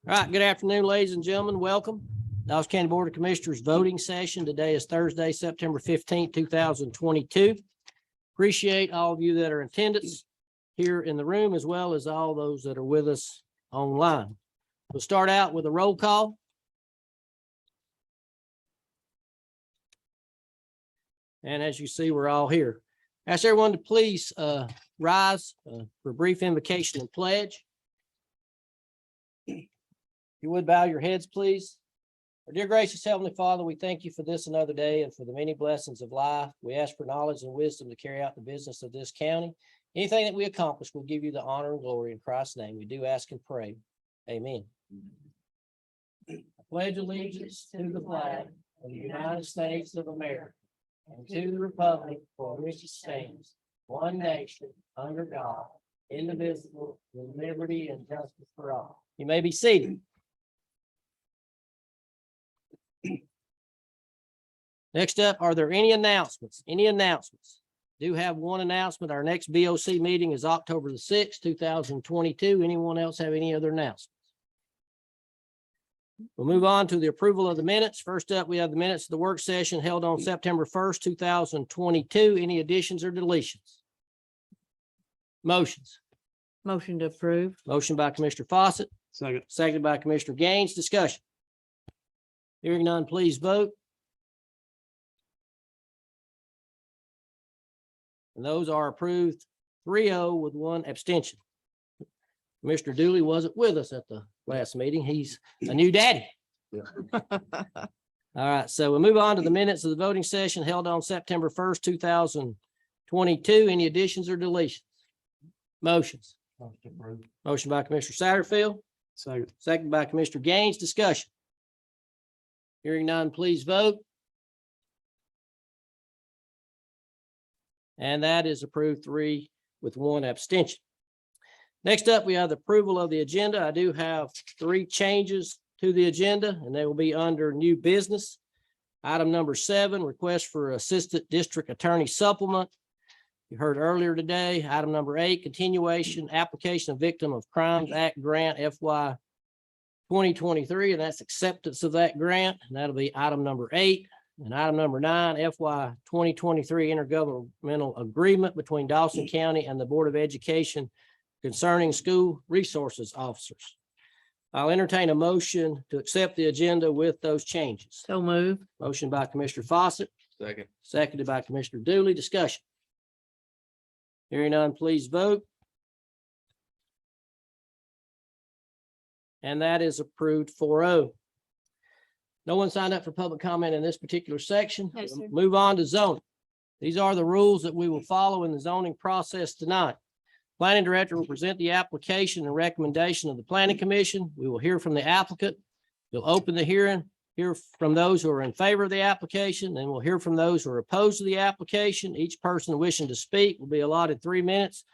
All right, good afternoon, ladies and gentlemen. Welcome. Dallas County Board of Commissioners voting session. Today is Thursday, September 15th, 2022. Appreciate all of you that are in attendance here in the room, as well as all those that are with us online. We'll start out with a roll call. And as you see, we're all here. Ask everyone to please rise for a brief invocation and pledge. If you would bow your heads, please. Our dear gracious Heavenly Father, we thank you for this another day and for the many blessings of life. We ask for knowledge and wisdom to carry out the business of this county. Anything that we accomplish, we'll give you the honor and glory in Christ's name. We do ask and pray. Amen. I pledge allegiance to the flag of the United States of America and to the republic for which it stands, one nation, under God, indivisible, with liberty and justice for all. You may be seated. Next up, are there any announcements? Any announcements? Do have one announcement. Our next BOC meeting is October the 6th, 2022. Anyone else have any other announcements? We'll move on to the approval of the minutes. First up, we have the minutes of the work session held on September 1st, 2022. Any additions or deletions? Motions. Motion to approve. Motion by Commissioner Fawcett, Second. seconded by Commissioner Gaines. Discussion. Hearing none, please vote. And those are approved 3-0 with one abstention. Mr. Dooley wasn't with us at the last meeting. He's a new daddy. All right, so we'll move on to the minutes of the voting session held on September 1st, 2022. Any additions or deletions? Motions. Motion by Commissioner Satterfield, Second. second by Commissioner Gaines. Discussion. Hearing none, please vote. And that is approved 3 with one abstention. Next up, we have the approval of the agenda. I do have 3 changes to the agenda, and they will be under new business. Item number 7, request for Assistant District Attorney supplement. You heard earlier today. Item number 8, continuation application of Victim of Crimes Act grant FY 2023, and that's acceptance of that grant. And that'll be item number 8. And item number 9, FY 2023 intergovernmental agreement between Dawson County and the Board of Education concerning school resources officers. I'll entertain a motion to accept the agenda with those changes. So move. Motion by Commissioner Fawcett, Second. seconded by Commissioner Dooley. Discussion. Hearing none, please vote. And that is approved 4-0. No one signed up for public comment in this particular section. No, sir. Move on to zoning. These are the rules that we will follow in the zoning process tonight. Planning Director will present the application and recommendation of the Planning Commission. We will hear from the applicant. We'll open the hearing, hear from those who are in favor of the application, and we'll hear from those who are opposed to the application. Each person wishing to speak will be allotted 3 minutes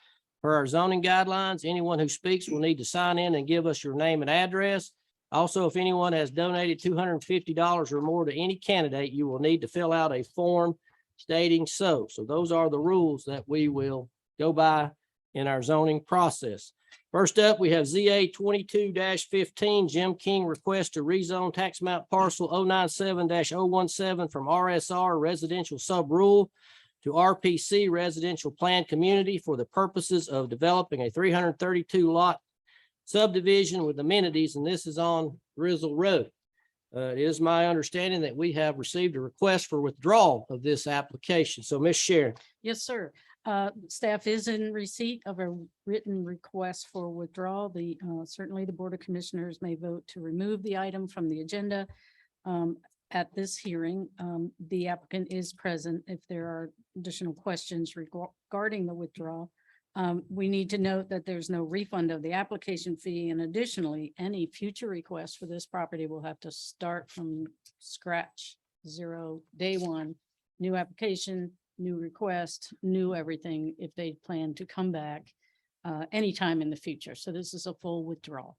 per our zoning guidelines. Anyone who speaks will need to sign in and give us your name and address. Also, if anyone has donated $250 or more to any candidate, you will need to fill out a form stating so. So those are the rules that we will go by in our zoning process. First up, we have ZA 22-15, Jim King request to rezone tax map parcel 097-017 from RSR residential sub-rural to RPC residential planned community for the purposes of developing a 332 lot subdivision with amenities, and this is on Grizzle Road. It is my understanding that we have received a request for withdrawal of this application. So, Ms. Sharon. Yes, sir. Staff is in receipt of a written request for withdrawal. Certainly the Board of Commissioners may vote to remove the item from the agenda. At this hearing, the applicant is present. If there are additional questions regarding the withdrawal, we need to note that there's no refund of the application fee, and additionally, any future request for this property will have to start from scratch, zero, day one, new application, new request, new everything, if they plan to come back anytime in the future. So this is a full withdrawal.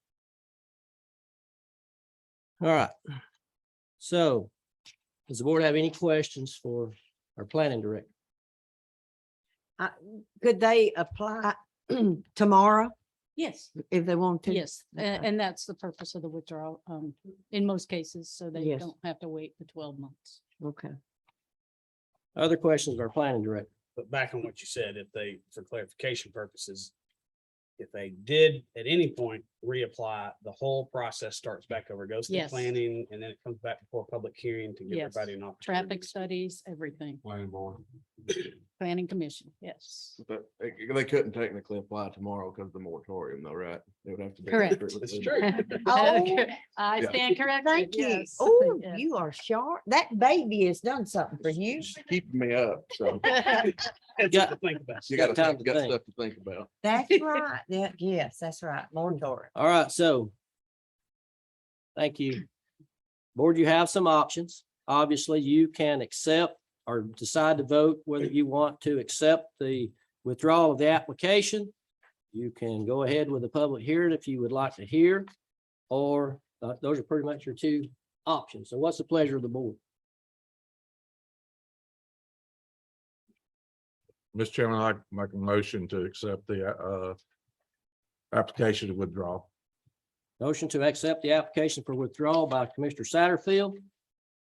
All right. So does the board have any questions for our planning director? Could they apply tomorrow? Yes, if they want to? yes, Okay. and that's the purpose of the withdrawal, in most cases, so they Yes. don't have to wait the 12 months. Okay. Other questions of our planning director? But back on what you said, if they, for clarification purposes, if they did at any point reapply, the whole process starts back over, goes to Yes. planning, and then it comes back before public hearing to give Yes. everybody an opportunity. Traffic studies, everything, Planning board. planning commission, yes. But they couldn't technically apply tomorrow because of the moratorium though, right? They would have to. be Correct. strictly It's legal. true. Oh, I Yeah. stand corrected. thank you. yes. Oh, Yes. you are sharp. That baby has done something for you. She's keeping me up, so It's Yeah. something to think about. you Got got time to think. stuff to think about. That's right. Yeah, yes, that's right. Moratorium. All right, so. Thank you. Board, you have some options. Obviously, you can accept or decide to vote whether you want to accept the withdrawal of the application. You can go ahead with a public hearing if you would like to hear, or those are pretty much your two options. So what's the pleasure of the board? Mr. Chairman, I'd make a motion to accept the application to withdraw. Motion to accept the application for withdrawal by Commissioner Satterfield,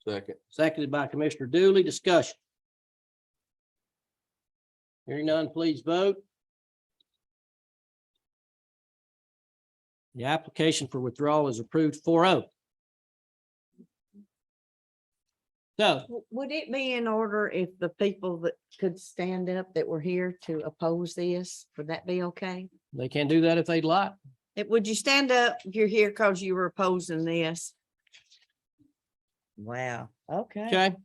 Second. seconded by Commissioner Dooley. Discussion. Hearing none, please vote. The application for withdrawal is approved 4-0. So, Would it be in order if the people that could stand up that were here to oppose this, would that be okay? they can do that if they'd like. Would you stand up if you're here because you were opposing this? Wow, okay, Okay,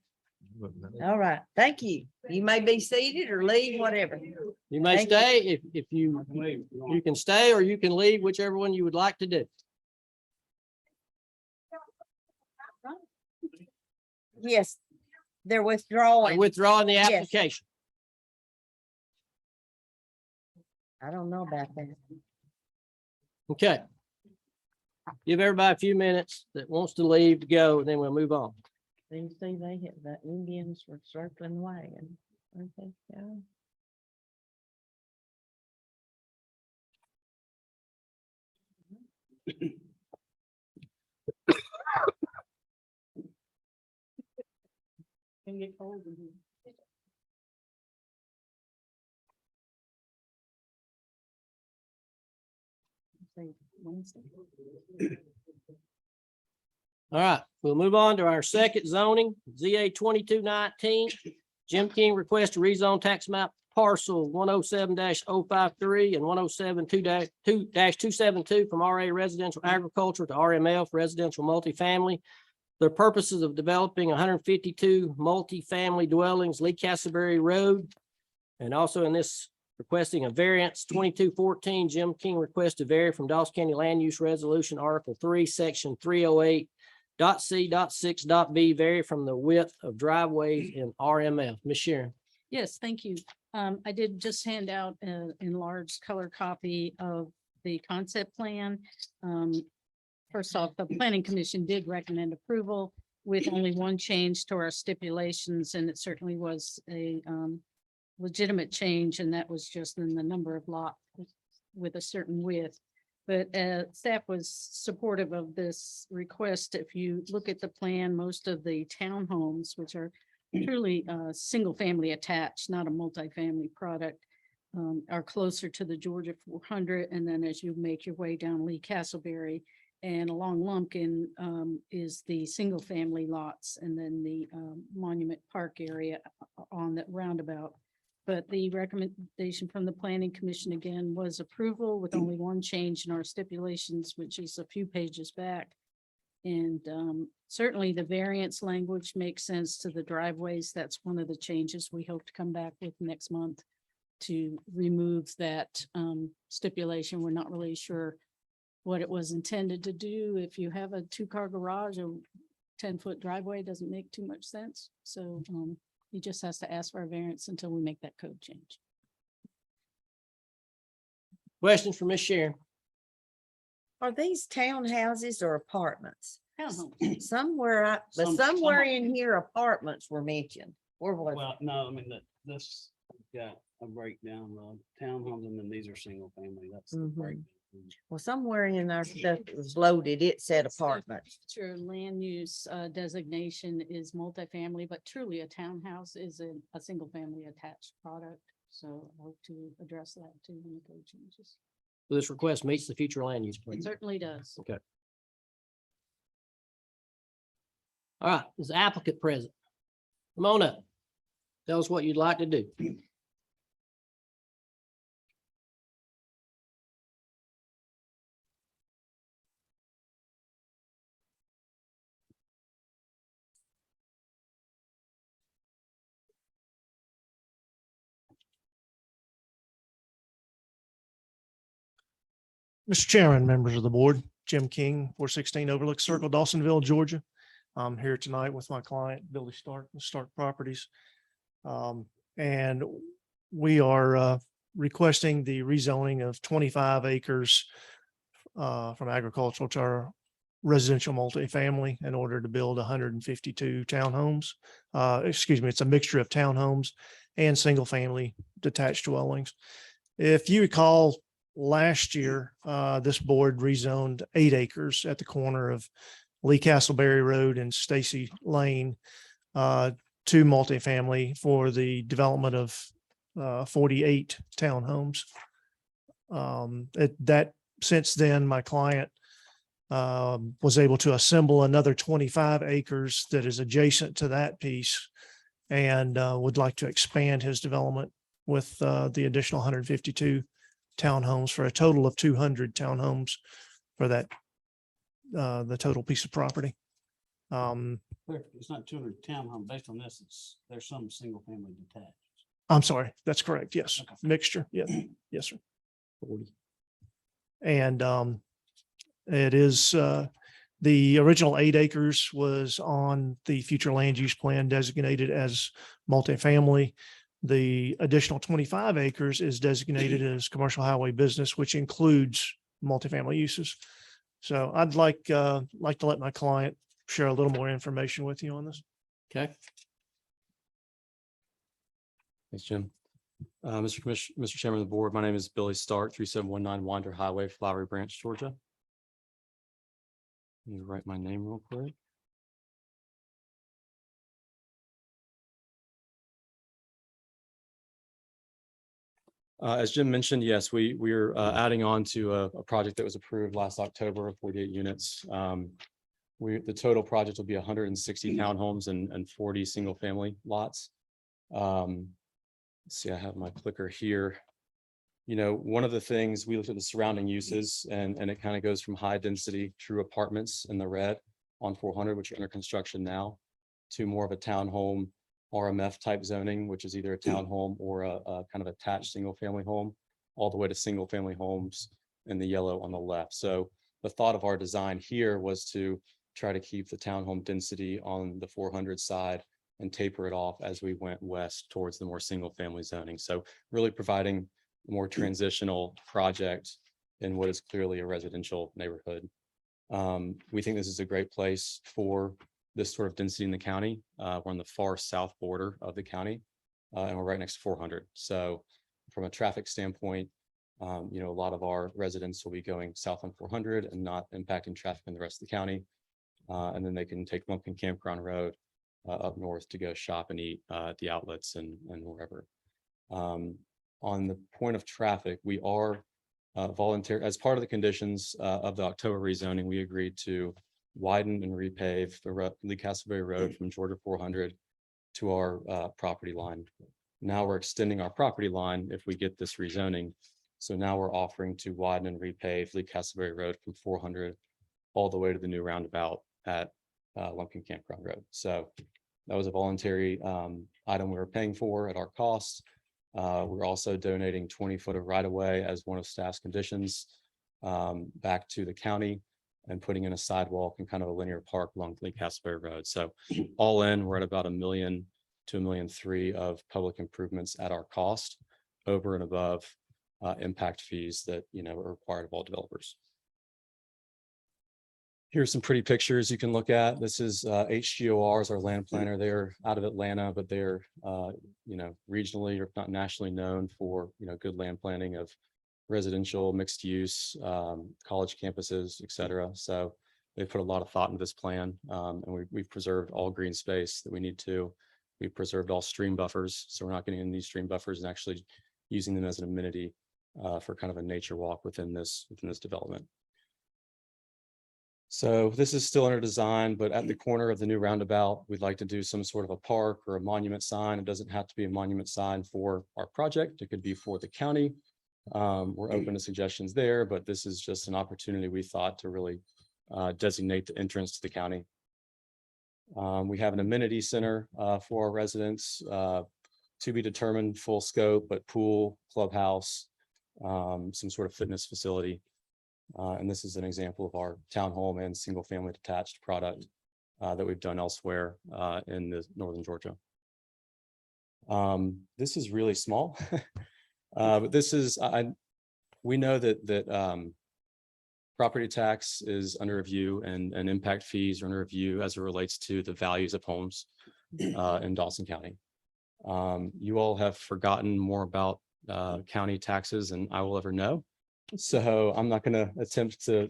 all right, thank you. You may be seated or leave, whatever. you may Thank you. stay if you can stay or you can leave, whichever one you would like to do. Yes, they're withdrawing. Withdrawing the Yes. application. I don't know about that. Okay. Give everybody a few minutes that wants to leave to go, and then we'll move on. You see, they hit the Indians were circling the wagon. Okay, yeah. Can get cold in here. Say Wednesday. All right, we'll move on to our second zoning, ZA 2219. Jim King requests to rezone tax map parcel 107-053 and 107-272 from RA residential agriculture to RMF residential multifamily. The purposes of developing 152 multifamily dwellings, Lee Castleberry Road. And also in this requesting a variance 2214, Jim King requests to vary from Dawes County Land Use Resolution Article 3, Section 308.C.6.B, vary from the width of driveways in RMF. Ms. Sharon. Yes, thank you. I did just hand out an enlarged color copy of the concept plan. First off, the planning commission did recommend approval with only one change to our stipulations, and it certainly was a legitimate change, and that was just in the number of lot with a certain width. But staff was supportive of this request. If you look at the plan, most of the townhomes, which are truly single family attached, not a multifamily product, are closer to the Georgia 400. And then as you make your way down Lee Castleberry and along Lumpkin is the single family lots, and then the Monument Park area on that roundabout. But the recommendation from the planning commission again was approval with only one change in our stipulations, which is a few pages back. And certainly the variance language makes sense to the driveways. That's one of the changes we hope to come back with next month to remove that stipulation. We're not really sure what it was intended to do. If you have a 2-car garage, a 10-foot driveway doesn't make too much sense. So he just has to ask for a variance until we make that code change. Questions for Ms. Sharon? Are these townhouses or apartments? Townhomes. Somewhere, but Some- somewhere in here, apartments were mentioned. Where was? Well, no, I mean, this got a breakdown of townhomes, and then these are single family. That's the Mhm. breakdown. Well, somewhere in our stuff that was loaded, it said apartments. Future land use designation is multifamily, but truly a townhouse is a single family attached product. So I hope to address that too in the code changes. This request meets the future land use plan. It certainly does. All right, is the applicant present? Come on up. Tell us what you'd like to do. Mr. Chairman, members of the board, Jim King, 416 Overlook Circle, Dawsonville, Georgia. I'm here tonight with my client, Billy Stark, with Stark Properties. And we are requesting the rezoning of 25 acres from agricultural to our residential multifamily in order to build 152 townhomes. Excuse me, it's a mixture of townhomes and single-family detached dwellings. If you recall, last year, this board rezoned 8 acres at the corner of Lee Castleberry Road and Stacy Lane to multifamily for the development of 48 townhomes. Since then, my client was able to assemble another 25 acres that is adjacent to that piece and would like to expand his development with the additional 152 townhomes for a total of 200 townhomes for that, the total piece of property. It's not 200 townhome. Based on this, there's some single family detached. I'm sorry, that's correct. Yes, Okay. mixture. Yeah, yes, sir. And it is, the original 8 acres was on the future land use plan designated as multifamily. The additional 25 acres is designated as commercial highway business, which includes multifamily uses. So I'd like to let my client share a little more information with you on this. Okay, Thanks, Jim. Mr. Chairman of the board, my name is Billy Stark, 3719 Wander Highway, Flowery Branch, Georgia. Let me write my name real quick. As Jim mentioned, yes, we're adding on to a project that was approved last October of 48 units. The total project will be 160 townhomes and 40 single family lots. Let's see, I have my clicker here. You know, one of the things we looked at the surrounding uses and it kind of goes from high density true apartments in the red on 400, which are under construction now, to more of a townhome RMF type zoning, which is either a townhome or a kind of attached single family home, all the way to single family homes in the yellow on the left. So the thought of our design here was to try to keep the townhome density on the 400 side and taper it off as we went west towards the more single family zoning. So really providing a more transitional project in what is clearly a residential neighborhood. We think this is a great place for this sort of density in the county. We're on the far south border of the county and we're right next to 400. So from a traffic standpoint, you know, a lot of our residents will be going south on 400 and not impacting traffic in the rest of the county. And then they can take Lumpkin Campground Road up north to go shop and eat at the outlets and wherever. On the point of traffic, we are volunteer as part of the conditions of the October rezoning. We agreed to widen and repave the Lee Castleberry Road from Georgia 400 to our property line. Now we're extending our property line if we get this rezoning. So now we're offering to widen and repave Lee Castleberry Road from 400 all the way to the new roundabout at Lumpkin Campground Road. So that was a voluntary item we were paying for at our cost. We're also donating 20 foot of right of way as one of staff's conditions back to the county and putting in a sidewalk and kind of a linear park along Lee Castleberry Road. So all in, we're at about $1 million to $1.3 million of public improvements at our cost over and above impact fees that, you know, are required of all developers. Here's some pretty pictures you can look at. This is HGOR, our land planner. They're out of Atlanta, but they're, you know, regionally or if not nationally known for, you know, good land planning of residential, mixed use, college campuses, et cetera. So they've put a lot of thought into this plan, and we've preserved all green space that we need to. We've preserved all stream buffers, so we're not getting into these stream buffers and actually using them as an amenity for kind of a nature walk within this development. So this is still under design, but at the corner of the new roundabout, we'd like to do some sort of a park or a monument sign. It doesn't have to be a monument sign for our project. It could be for the county. We're open to suggestions there, but this is just an opportunity we thought to really designate the entrance to the county. We have an amenity center for our residents, to be determined, full scope, but pool, clubhouse, some sort of fitness facility. And this is an example of our townhome and single family detached product that we've done elsewhere in the northern Georgia. This is really small, but this is, we know that property tax is under review and impact fees are under review as it relates to the values of homes in Dawson County. You all have forgotten more about county taxes than I will ever know. So I'm not going to attempt to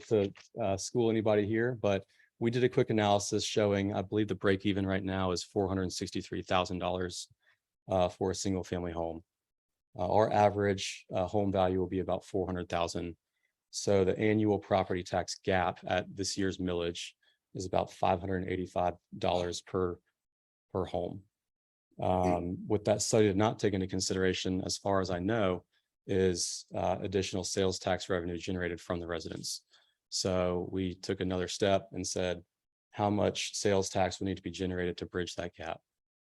school anybody here, but we did a quick analysis showing, I believe the break even right now is $463,000 for a single family home. Our average home value will be about $400,000. So the annual property tax gap at this year's millage is about $585 per home. What that study did not take into consideration, as far as I know, is additional sales tax revenue generated from the residents. So we took another step and said, how much sales tax will need to be generated to bridge that gap?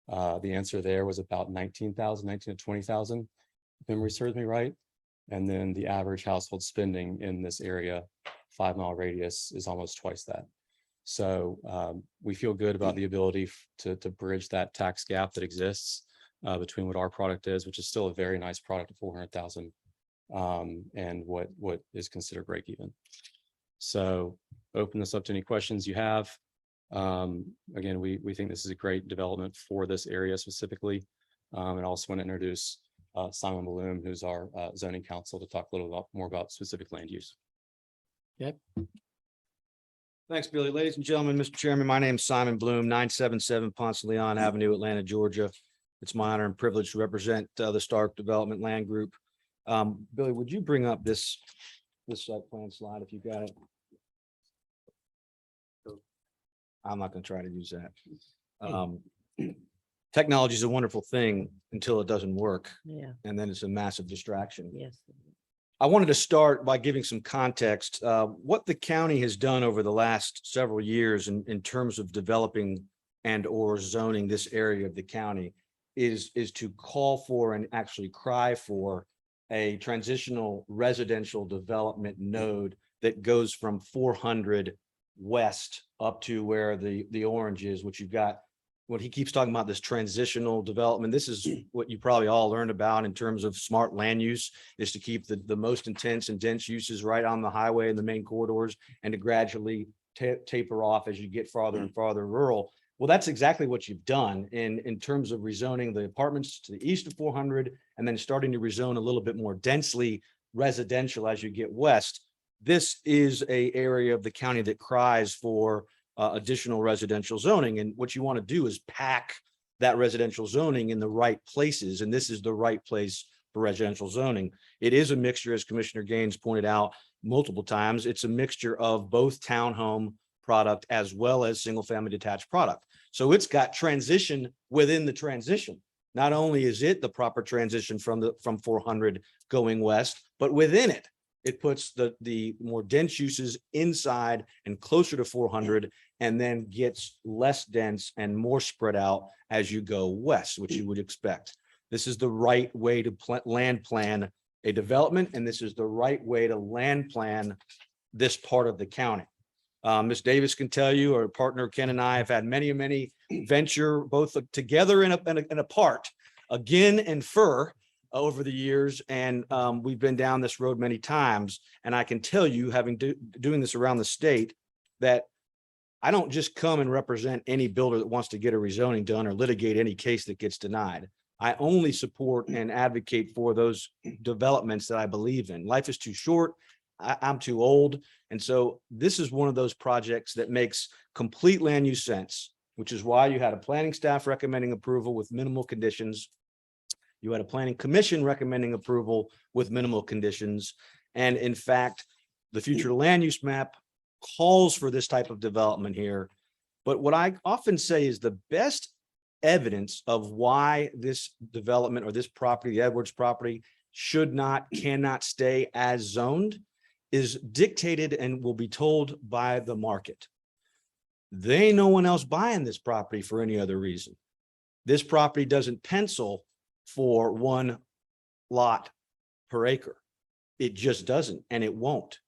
The answer there was about 19,000 to 20,000, if memory serves me right. And then the average household spending in this area, 5 mile radius, is almost twice that. So we feel good about the ability to bridge that tax gap that exists between what our product is, which is still a very nice product at 400,000, and what is considered break even. So open this up to any questions you have. Again, we think this is a great development for this area specifically. And I also want to introduce Simon Bloom, who's our zoning counsel, to talk a little more about specific land use. Thanks, Billy. Ladies and gentlemen, Mr. Chairman, my name is Simon Bloom, 977 Ponce de Leon Avenue, Atlanta, Georgia. It's my honor and privilege to represent the Stark Development Land Group. Billy, would you bring up this site plan slide if you got it? I'm not going to try to use that. Technology is a wonderful thing until it doesn't work, Yeah, and then it's a massive distraction. yes. I wanted to start by giving some context. What the county has done over the last several years in terms of developing and or zoning this area of the county is to call for and actually cry for a transitional residential development node that goes from 400 west up to where the orange is, which you've got. What he keeps talking about, this transitional development, this is what you probably all learned about in terms of smart land use, is to keep the most intense and dense uses right on the highway and the main corridors, and to gradually taper off as you get farther and farther rural. Well, that's exactly what you've done in terms of rezoning the apartments to the east of 400 and then starting to rezone a little bit more densely residential as you get west. This is an area of the county that cries for additional residential zoning. And what you want to do is pack that residential zoning in the right places. And this is the right place for residential zoning. It is a mixture, as Commissioner Gaines pointed out multiple times. It's a mixture of both townhome product as well as single family detached product. So it's got transition within the transition. Not only is it the proper transition from 400 going west, but within it, it puts the more dense uses inside and closer to 400, and then gets less dense and more spread out as you go west, which you would expect. This is the right way to land plan a development, and this is the right way to land plan this part of the county. Ms. Davis can tell you, our partner Ken and I have had many venture both together and apart, again and fur, over the years, and we've been down this road many times. And I can tell you, having doing this around the state, that I don't just come and represent any builder that wants to get a rezoning done or litigate any case that gets denied. I only support and advocate for those developments that I believe in. Life is too short. I'm too old. And so this is one of those projects that makes complete land use sense, which is why you had a planning staff recommending approval with minimal conditions. You had a planning commission recommending approval with minimal conditions. And in fact, the future land use map calls for this type of development here. But what I often say is the best evidence of why this development or this property, the Edwards property, cannot stay as zoned is dictated and will be told by the market. There ain't no one else buying this property for any other reason. This property doesn't pencil for 1 lot per acre. It just doesn't, and it won't.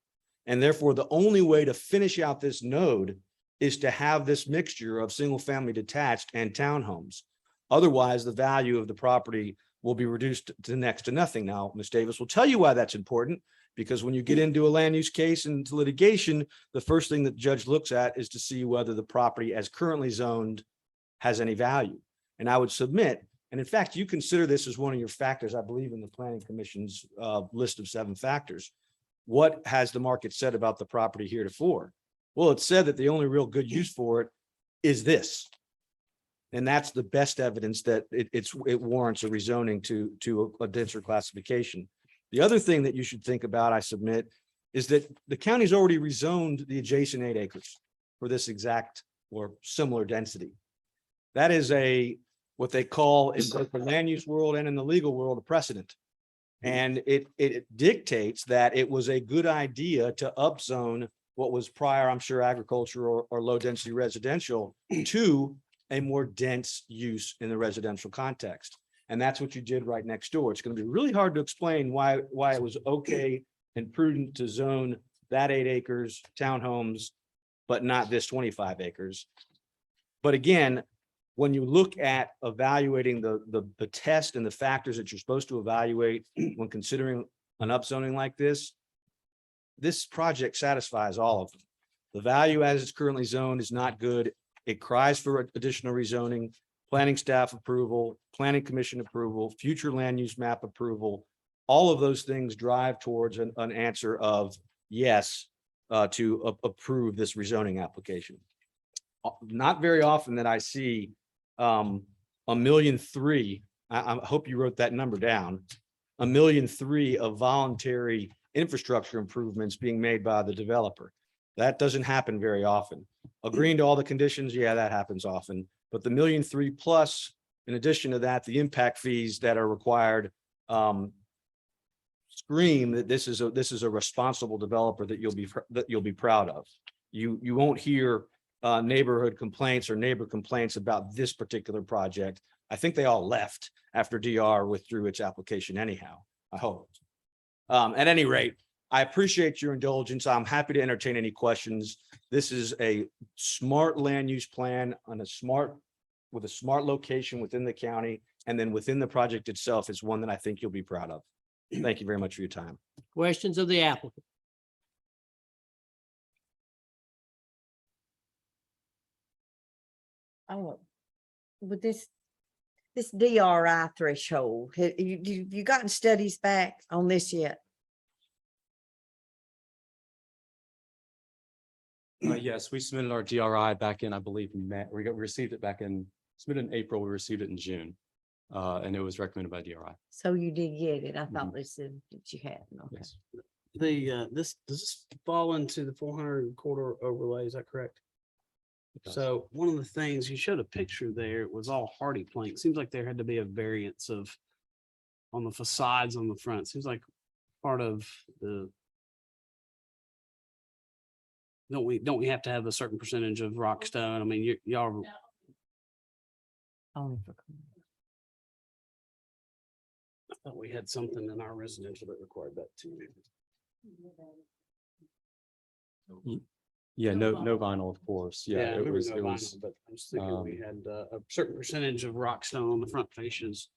And therefore, the only way to finish out this node is to have this mixture of single family detached and townhomes. Otherwise, the value of the property will be reduced to next to nothing. Now, Ms. Davis will tell you why that's important, because when you get into a land use case and into litigation, the first thing that the judge looks at is to see whether the property as currently zoned has any value. And I would submit, and in fact, you consider this as one of your factors, I believe, in the Planning Commission's list of 7 factors. What has the market said about the property heretofore? Well, it said that the only real good use for it is this. And that's the best evidence that it warrants a rezoning to a denser classification. The other thing that you should think about, I submit, is that the county's already rezoned the adjacent 8 acres for this exact or similar density. That is what they call in both the land use world and in the legal world, a precedent. And it dictates that it was a good idea to upzone what was prior, I'm sure, agriculture or low density residential to a more dense use in the residential context. And that's what you did right next door. It's going to be really hard to explain why it was okay and prudent to zone that 8 acres townhomes, but not this 25 acres. But again, when you look at evaluating the test and the factors that you're supposed to evaluate when considering an upzoning like this project satisfies all of them. The value as it's currently zoned is not good. It cries for additional rezoning, planning staff approval, planning commission approval, future land use map approval. All of those things drive towards an answer of yes to approve this rezoning application. Not very often that I see $1.3 million. I hope you wrote that number down. $1.3 million of voluntary infrastructure improvements being made by the developer. That doesn't happen very often. Agreeing to all the conditions, yeah, that happens often. But the $1.3 million plus, in addition to that, the impact fees that are required scream that this is a responsible developer that you'll be proud of. You won't hear neighborhood complaints or neighbor complaints about this particular project. I think they all left after DR withdrew its application anyhow, I hope. At any rate, I appreciate your indulgence. I'm happy to entertain any questions. This is a smart land use plan with a smart location within the county, and then within the project itself is one that I think you'll be proud of. Thank you very much for your time. Questions of the applicant? Oh, with this DRI threshold, have you gotten studies back on this yet? Yes, we submitted our DRI back in, I believe, May. We received it submitted in April. We received it in June. And it was recommended by DRI. So you did get it. I thought they said that you had. Okay. Yes. Does this fall into the 400 quarter overlay? Is that correct? does. So one of the things you showed a picture there, it was all hardy plank. Seems like there had to be a variance on the facades on the front. Seems like part of the. Don't we have to have a certain percentage of rock stone? I mean, y'all. Only for. I thought we had something in our residential that required that too. Yeah, no vinyl, of course. I Yeah, it remember was, no it vinyl, was, but I was thinking we had a certain percentage of rock stone on the front faces.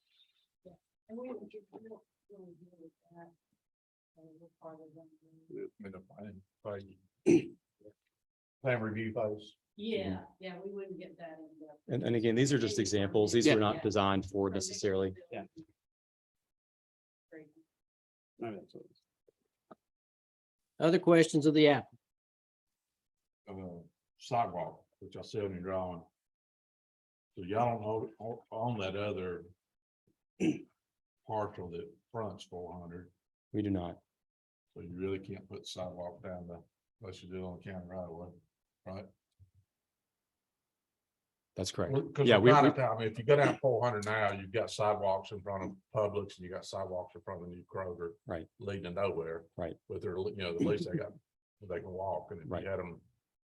plan review phase. Yeah, we wouldn't get that in. And again, these are just examples. These Yeah. were not designed for necessarily. Yeah. Maybe that's what it is. Other questions of the applicant? Sidewalk, which I said in your drawing. So y'all don't own that other partial that fronts 400, We do not. so you really can't put sidewalk down the, unless you do it on the county right away, right? That's correct. Because Yeah, we, I mean, if you go down 400 now, you've got sidewalks in front of Publix and you got sidewalks in front of the new Kroger. Right. Leading to nowhere. Right. But they're, at least they got, they can walk, and if Right. you had them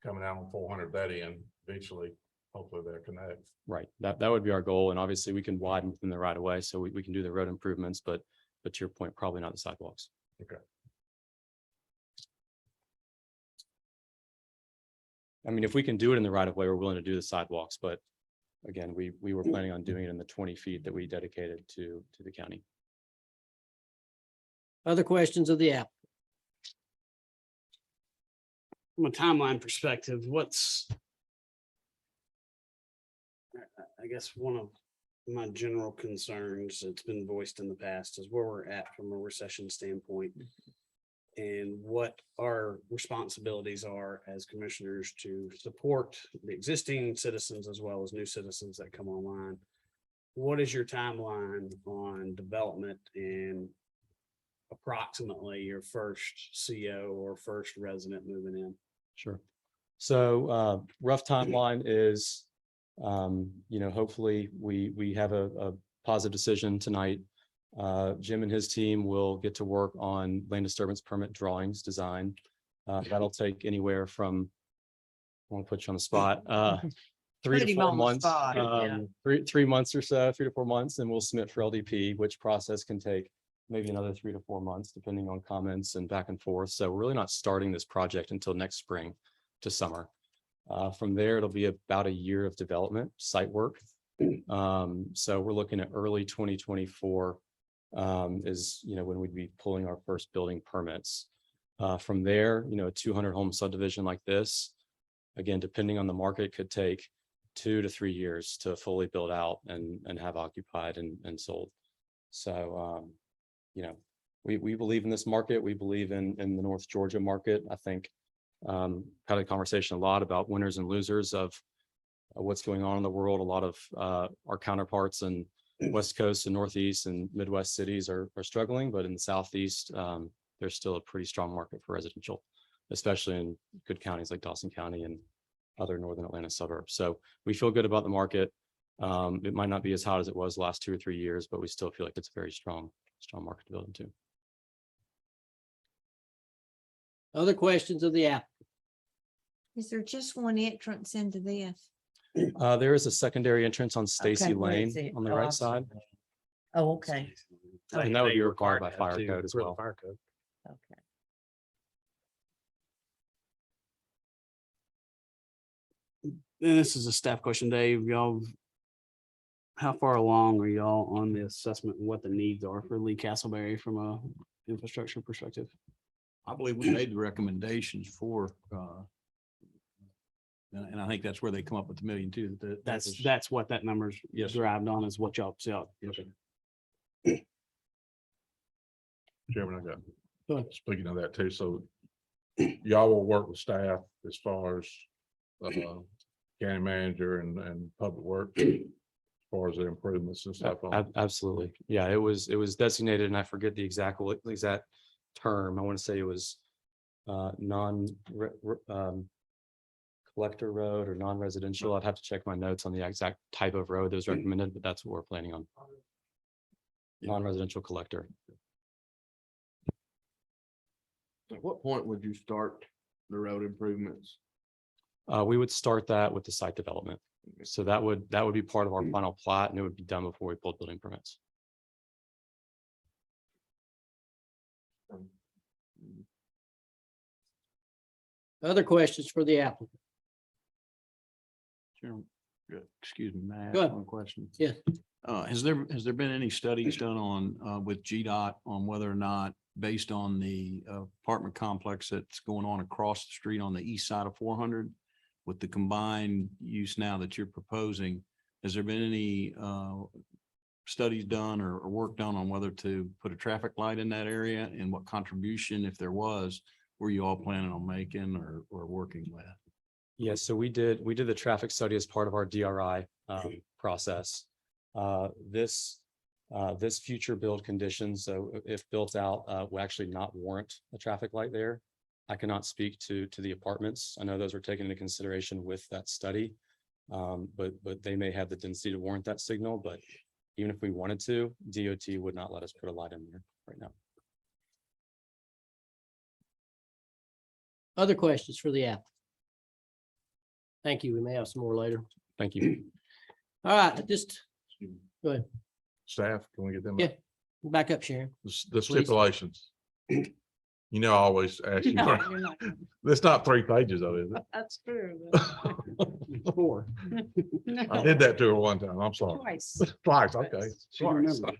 coming out on 400 that end, eventually, hopefully they'll connect. right. That would be our goal. And obviously we can widen within the right of way. So we can do the road improvements, but to your point, probably not the sidewalks. Okay. I mean, if we can do it in the right of way, we're willing to do the sidewalks, but again, we were planning on doing it in the 20 feet that we dedicated to the county. Other questions of the applicant? From a timeline perspective, what's I guess one of my general concerns that's been voiced in the past is where we're at from a recession standpoint and what our responsibilities are as commissioners to support the existing citizens as well as new citizens that come online. What is your timeline on development and approximately your first CO or first resident moving in? Sure. So rough timeline is, hopefully we have a positive decision tonight. Jim and his team will get to work on land disturbance permit drawings, design. That'll take anywhere from, I want to put you on the spot, 3 Put to him 4 on the months, spot, yeah. 3 months or so, 3 to 4 months, and we'll submit for LDP, which process can take maybe another 3 to 4 months, depending on comments and back and forth. So we're really not starting this project until next spring to summer. From there, it'll be about a year of development, site work. So we're looking at early 2024 is, when we'd be pulling our first building permits. From there, a 200 home subdivision like this, again, depending on the market, could take 2 to 3 years to fully build out and have occupied and sold. So, we believe in this market. We believe in the North Georgia market. I think had a conversation a lot about winners and losers of what's going on in the world. A lot of our counterparts in West Coast and Northeast and Midwest cities are struggling, but in the Southeast, there's still a pretty strong market for residential, especially in good counties like Dawson County and other northern Atlanta suburbs. So we feel good about the market. It might not be as hot as it was the last 2 or 3 years, but we still feel like it's a very strong market to build into. Other questions of the applicant? Is there just one entrance into this? There is a secondary entrance on Stacy Okay, where Lane is it? on the Oh, I right see. side. Oh, okay, And that would be They required by to fire have to code as for the well. Fire code. okay. And this is a staff question, Dave. Y'all, how far along are y'all on the assessment and what the needs are for Lee Castleberry from a infrastructure perspective? I believe we made the recommendations for, and I think that's where they come up with the million too. That's what that number's Yes. derived on is what y'all see. Chairman, I got, Go ahead. speaking of that too, so y'all will work with staff as far as county manager and public works, as far as the improvements and stuff on. Absolutely. Yeah, it was designated, and I forget the exact term. I want to say it was collector road or non-residential. I'd have to check my notes on the exact type of road that was recommended, but that's what we're planning on. Non-residential collector. At what point would you start the road improvements? We would start that with the site development. So that would be part of our final plat, and it would be done before we pulled building permits. Other questions for the applicant? Chairman, excuse me, may I Go ask ahead. one question? Yes. Has there been any studies done on, with GDOT on whether or not based on the apartment complex that's going on across the street on the east side of 400 with the combined use now that you're proposing, has there been any studies done or work done on whether to put a traffic light in that area, and what contribution, if there was, were you all planning on making or working with? Yes, so we did the traffic study as part of our DRI process. This future build conditions, so if built out, will actually not warrant a traffic light there. I cannot speak to the apartments. I know those were taken into consideration with that study. But they may have the density to warrant that signal, but even if we wanted to, DOT would not let us put a light in there right now. Other questions for the app? Thank you. We may have some more later. Thank you. All right, just go ahead. Staff, can we get them? Yeah. Back up, Sharon. The stipulations. You know, I always ask you, No, you're not. it's not 3 pages of it, is That's true. it? 4. I No, did that to her one time. I'm sorry. Twice. Twice, okay. She Sorry. remembers.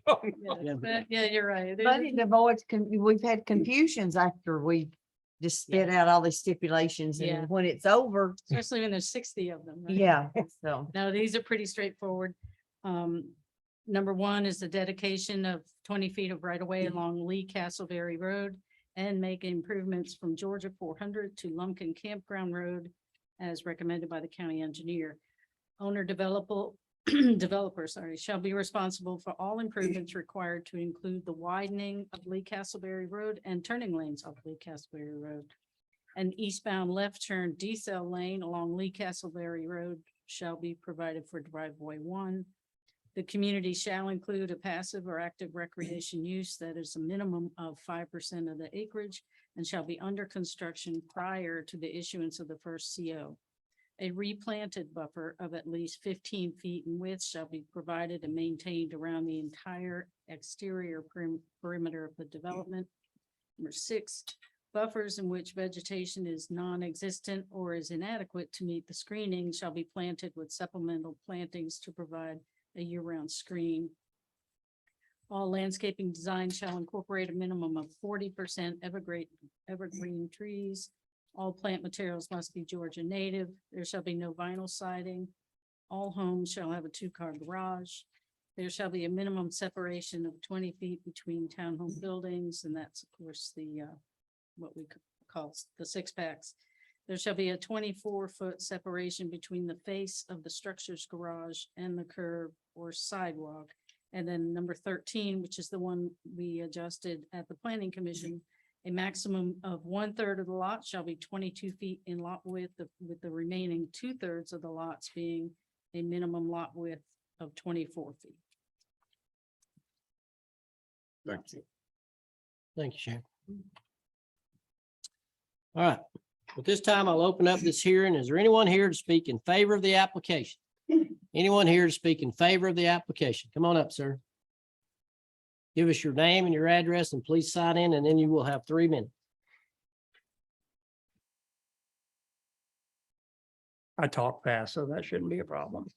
Yeah. Yeah, you're right. But it avoids, we've had confusions after we just spit out all these stipulations Yeah. and when it's over, Especially when there's 60 of them. right? yeah, so. No, these are pretty straightforward. Number one is the dedication of 20 feet of right of way along Lee Castleberry Road and make improvements from Georgia 400 to Lumpkin Campground Road as recommended by the county engineer. Owner developer, shall be responsible for all improvements required to include the widening of Lee Castleberry Road and turning lanes off Lee Castleberry Road. An eastbound left turn decel lane along Lee Castleberry Road shall be provided for driveway 1. The community shall include a passive or active recreation use that is a minimum of 5% of the acreage and shall be under construction prior to the issuance of the first CO. A replanted buffer of at least 15 feet in width shall be provided and maintained around the entire exterior perimeter of the development. Number 6, buffers in which vegetation is non-existent or is inadequate to meet the screening shall be planted with supplemental plantings to provide a year-round screen. All landscaping design shall incorporate a minimum of 40% evergreen trees. All plant materials must be Georgia native. There shall be no vinyl siding. All homes shall have a 2-car garage. There shall be a minimum separation of 20 feet between townhome buildings, and that's of course the what we call the 6-packs. There shall be a 24-foot separation between the face of the structure's garage and the curb or sidewalk. And then number 13, which is the one we adjusted at the planning commission, a maximum of 1/3 of the lot shall be 22 feet in lot width, with the remaining 2/3 of the lots being a minimum lot width of 24 feet. Thank you. Thank you, Sharon. All right, at this time, I'll open up this hearing. Is there anyone here to speak in favor of the application? Anyone here to speak in favor of the application? Come on up, sir. Give us your name and your address and please sign in, and then you will have 3 minutes. I talk fast, so that shouldn't be a problem.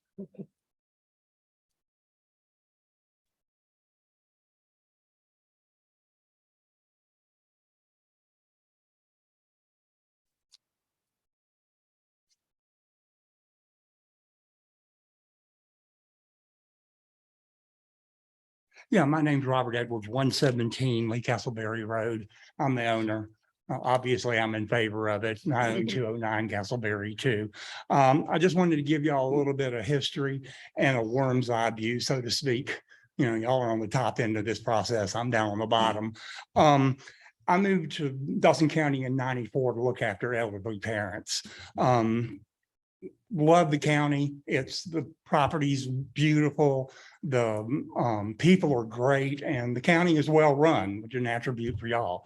Yeah, my name's Robert Edwards, 117 Lee Castleberry Road. I'm the owner. Obviously, I'm in favor of it. I own 209 Castleberry too. I just wanted to give y'all a little bit of history and a worm's eye view, so to speak. You know, y'all are on the top end of this process. I'm down on the bottom. I moved to Dawson County in '94 to look after elderly parents. Love the county. The property's beautiful. The people are great and the county is well run, which is an attribute for y'all.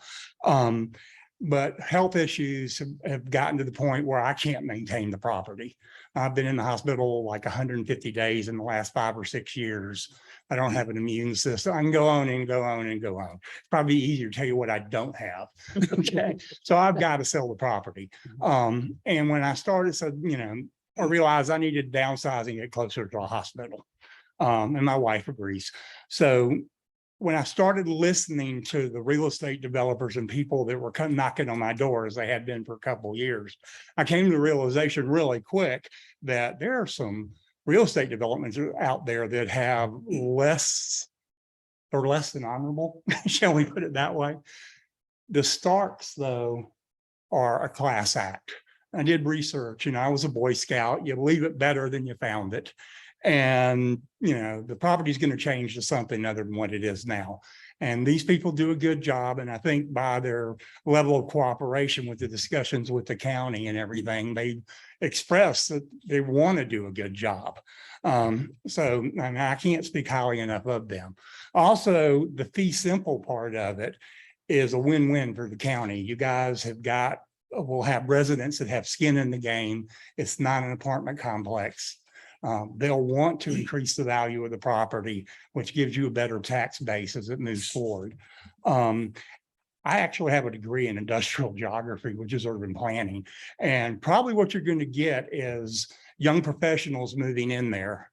But health issues have gotten to the point where I can't maintain the property. I've been in the hospital like 150 days in the last 5 or 6 years. I don't have an immune system. I can go on and go on and go on. It's probably easier to tell you what I don't have. Okay, so I've got to sell the property. And when I started, so you know, I realized I needed downsizing it closer to a hospital. And my wife agrees. So when I started listening to the real estate developers and people that were knocking on my door, as they had been for a couple of years, I came to the realization really quick that there are some real estate developments out there that have less than honorable, shall we put it that way? The Starks, though, are a class act. I did research, I was a Boy Scout. You leave it better than you found it. And, the property is going to change to something other than what it is now. And these people do a good job. And I think by their level of cooperation with the discussions with the county and everything, they express that they want to do a good job. So and I can't speak highly enough of them. Also, the fee simple part of it is a win-win for the county. You guys will have residents that have skin in the game. It's not an apartment complex. They'll want to increase the value of the property, which gives you a better tax base as it moves forward. I actually have a degree in industrial geography, which is urban planning. And probably what you're going to get is young professionals moving in there,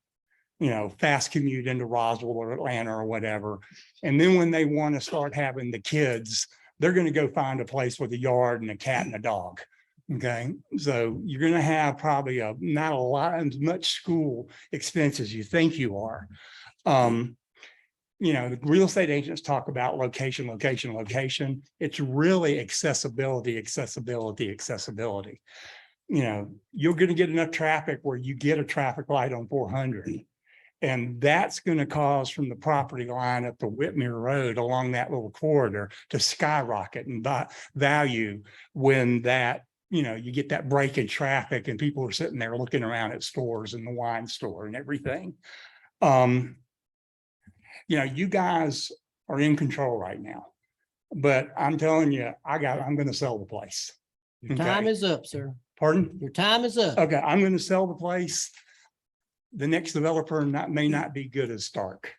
fast commute into Roswell or Atlanta or whatever. And then when they want to start having the kids, they're going to go find a place with a yard and a cat and a dog. Okay, so you're going to have probably not a lot as much school expense as you think you are. The real estate agents talk about location. It's really accessibility. You're going to get enough traffic where you get a traffic light on 400. And that's going to cause from the property line up to Whitmere Road along that little corridor to skyrocket in value when you get that break in traffic and people are sitting there looking around at stores and the wine store and everything. You guys are in control right now, but I'm telling you, I'm going to sell the place. Your time is up, sir. Pardon? Your time is up. Okay, I'm going to sell the place. The next developer may not be good as Stark.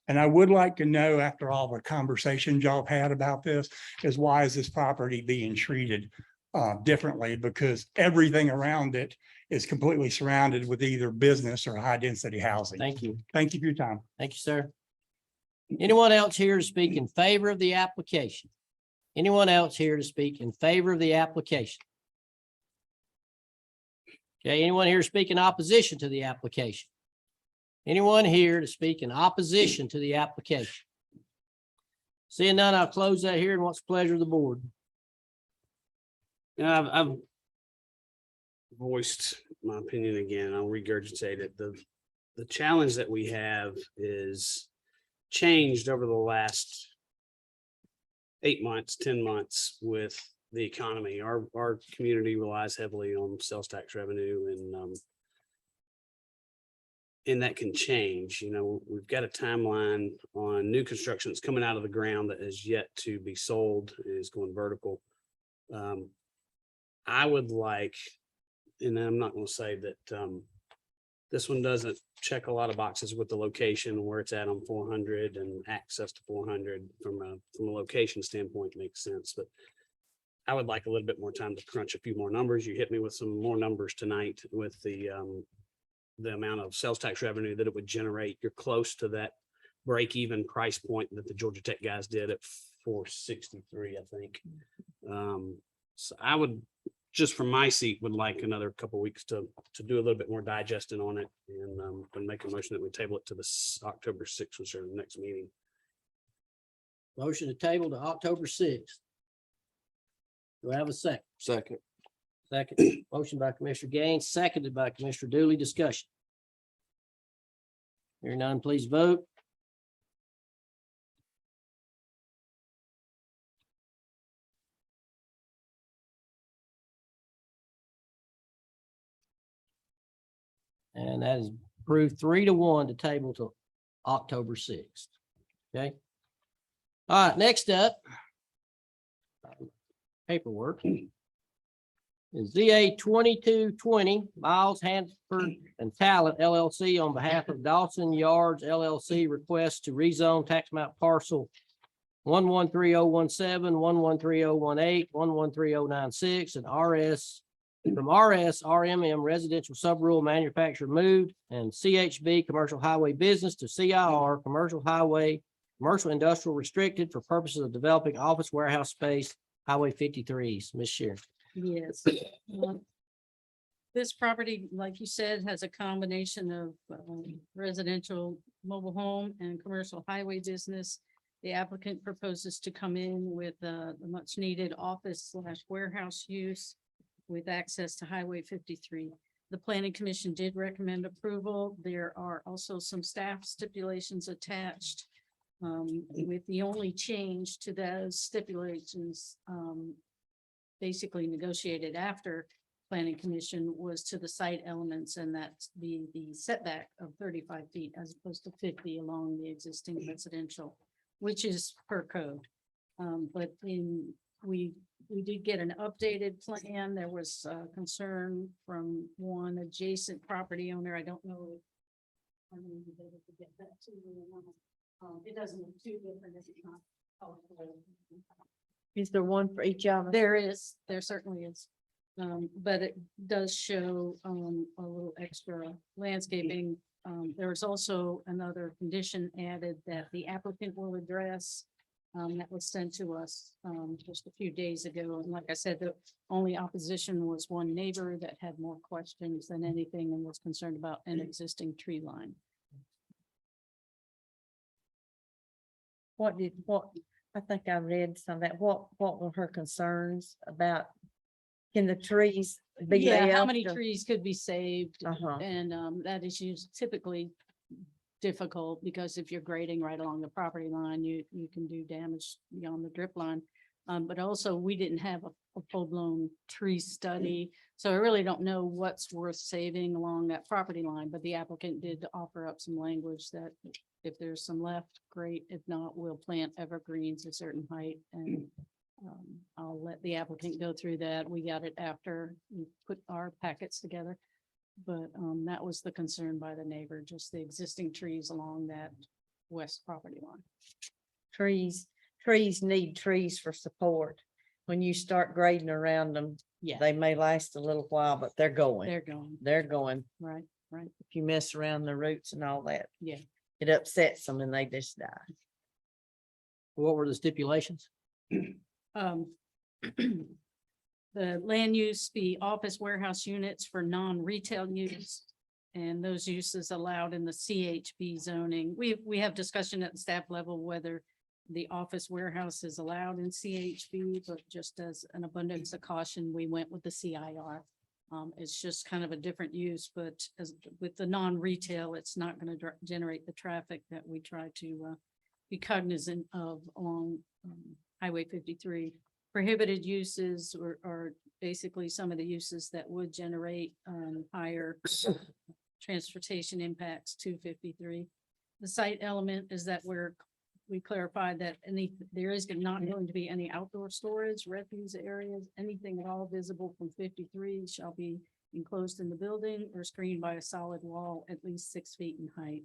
And I would like to know, after all the conversations y'all have had about this, is why is this property being treated differently? Because everything around it is completely surrounded with either business or high density housing. Thank you. Thank you for your time. Thank you, sir. Anyone else here to speak in favor of the application? Anyone else here to speak in favor of the application? Okay, anyone here to speak in opposition to the application? Anyone here to speak in opposition to the application? Seeing none, I'll close that here. And what's the pleasure of the board? I've voiced my opinion again. I'll regurgitate it. The challenge that we have is changed over the last 8 months, 10 months with the economy. Our community relies heavily on sales tax revenue and that can change. We've got a timeline on new construction that's coming out of the ground that is yet to be sold, is going vertical. I would like, and I'm not going to say that this one doesn't check a lot of boxes with the location where it's at on 400 and access to 400 from a location standpoint makes sense. But I would like a little bit more time to crunch a few more numbers. You hit me with some more numbers tonight with the amount of sales tax revenue that it would generate. You're close to that break even price point that the Georgia Tech guys did at 463, I think. So I would, just from my seat, would like another couple of weeks to do a little bit more digesting on it and make a motion that we table it to the October 6th, which is the next meeting. Motion to table to October 6th. Do I have a second? Second. Second. Motion by Commissioner Gaines, seconded by Commissioner Dooley. Discussion. Hearing none, please vote. And that is approved 3-1 to table till October 6th. Okay. All right, next up. Paperwork. Is ZA 2220 Miles Hansford and Talent LLC on behalf of Dawson Yards LLC request to rezone tax map parcel 113017, 113018, 113096, and from RMM residential sub-rural manufacturer moved and CHB commercial highway business to CIR commercial highway Commercial industrial restricted for purposes of developing office warehouse space, Highway 53 East. Ms. Sharon. Yes. This property, like you said, has a combination of residential mobile home and commercial highway business. The applicant proposes to come in with the much needed office / warehouse use with access to Highway 53. The planning commission did recommend approval. There are also some staff stipulations attached. With the only change to those stipulations, basically negotiated after planning commission, was to the site elements, and that's the setback of 35 feet as opposed to 50 along the existing residential, which is per code. But we did get an updated plan. There was concern from one adjacent property owner. I don't know. I mean, we better to get that to you. It doesn't look too different if it's not. Is there one for each of us? There certainly is. But it does show a little extra landscaping. There's also another condition added that the applicant will address. That was sent to us just a few days ago. And like I said, the only opposition was one neighbor that had more questions than anything and was concerned about an existing tree line. I think I read some of that. What were her concerns about? Can the trees be Yeah, how left many or- trees could be saved? Uh-huh. And that is typically difficult because if you're grading right along the property line, you can do damage beyond the drip line. But also we didn't have a full-blown tree study, so I really don't know what's worth saving along that property line, but the applicant did offer up some language that if there's some left, great. If not, we'll plant evergreens a certain height, and I'll let the applicant go through that. We got it after we put our packets together. But that was the concern by the neighbor, just the existing trees along that west property line. Trees need trees for support. When you start grading around them, Yeah, they may last a little while, but they're going. they're going, They're going. right. If you mess around the roots and all that. Yeah. It upsets them and they just die. What were the stipulations? The land use be office warehouse units for non-retail use. And those uses allowed in the CHB zoning. We have discussion at the staff level whether the office warehouse is allowed in CHB, but just as an abundance of caution, we went with the CIR. It's just kind of a different use, but as with the non-retail, it's not going to generate the traffic that we try to be cognizant of along Highway 53. Prohibited uses are basically some of the uses that would generate higher transportation impacts to 53. The site element is that we clarified that there is not going to be any outdoor storage, refuse areas, anything at all visible from 53 shall be enclosed in the building or screened by a solid wall at least 6 feet in height.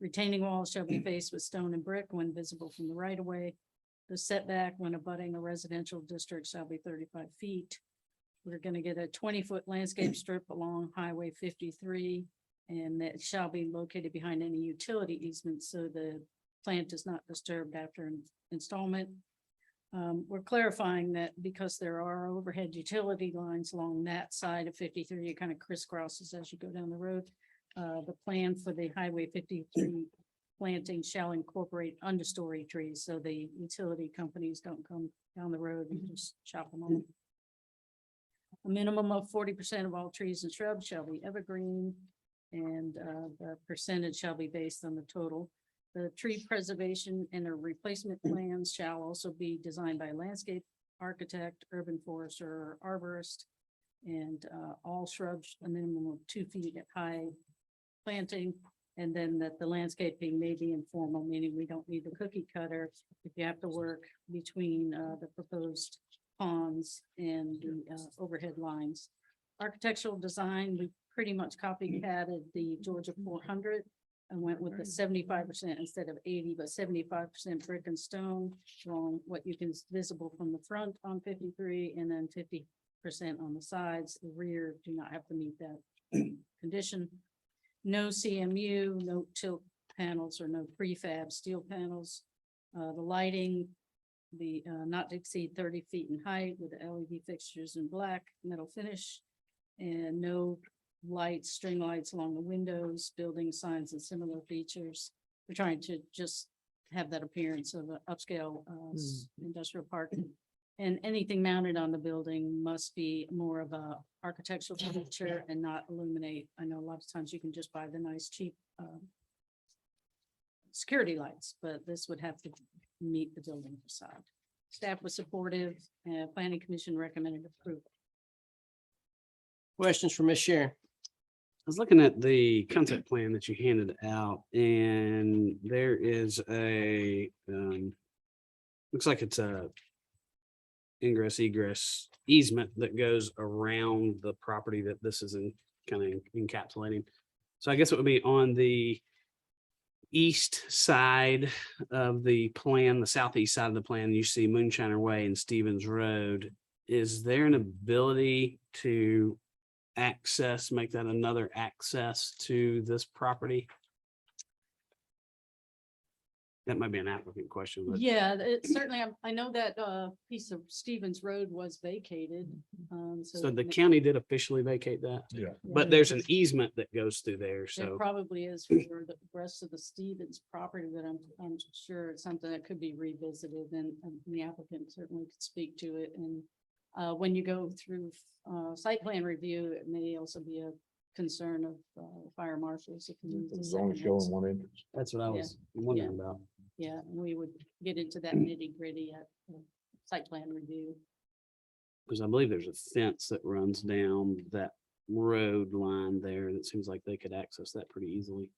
Retaining walls shall be faced with stone and brick when visible from the right of way. The setback when abutting a residential district shall be 35 feet. We're going to get a 20-foot landscape strip along Highway 53, and that shall be located behind any utility easement, so the plant is not disturbed after installment. We're clarifying that because there are overhead utility lines along that side of 53, it kind of crisscrosses as you go down the road. The plan for the Highway 53 planting shall incorporate understory trees, so the utility companies don't come down the road and just chop them off. A minimum of 40% of all trees and shrubs shall be evergreen, and the percentage shall be based on the total. The tree preservation and the replacement plans shall also be designed by a landscape architect, urban forester, or arborist, and all shrubs a minimum of 2 feet at high planting. And then that the landscaping may be informal, meaning we don't need the cookie cutter. If you have to work between the proposed ponds and the overhead lines. Architectural design, we pretty much copycatted the Georgia 400 and went with the 75% instead of 80, but 75% brick and stone, showing what you can visible from the front on 53 and then 50% on the sides. The rear do not have to meet that condition. No CMU, no tilt panels or no prefab steel panels. The lighting, not to exceed 30 feet in height with the LED fixtures in black metal finish. And no lights, string lights along the windows, building signs and similar features. We're trying to just have that appearance of an upscale industrial park. And anything mounted on the building must be more of a architectural feature and not illuminate. I know a lot of times you can just buy the nice cheap security lights, but this would have to meet the building facade. Staff was supportive and planning commission recommended approval. Questions for Ms. Sharon? I was looking at the concept plan that you handed out and there is a, looks like it's a ingress egress easement that goes around the property that this is in kind of encapsulating. So I guess it would be on the east side of the plan, the southeast side of the plan, you see Moonshiner Way and Stevens Road. Is there an ability to make that another access to this property? That might be an applicant question, but Yeah, it certainly, I know that piece of Stevens Road was vacated. so the county did officially vacate that, Yeah. but there's an easement that goes through there, There so. probably is for the rest of the Stevens property, but I'm sure it's something that could be revisited and the applicant certainly could speak to it. And when you go through site plan review, it may also be a concern of fire marshals. If you use the It's only second showing exit. one entrance. That's what I was wondering about. Yeah, and we would get into that nitty gritty at site plan review. Because I believe there's a fence that runs down that road line there. That seems like they could access that pretty easily.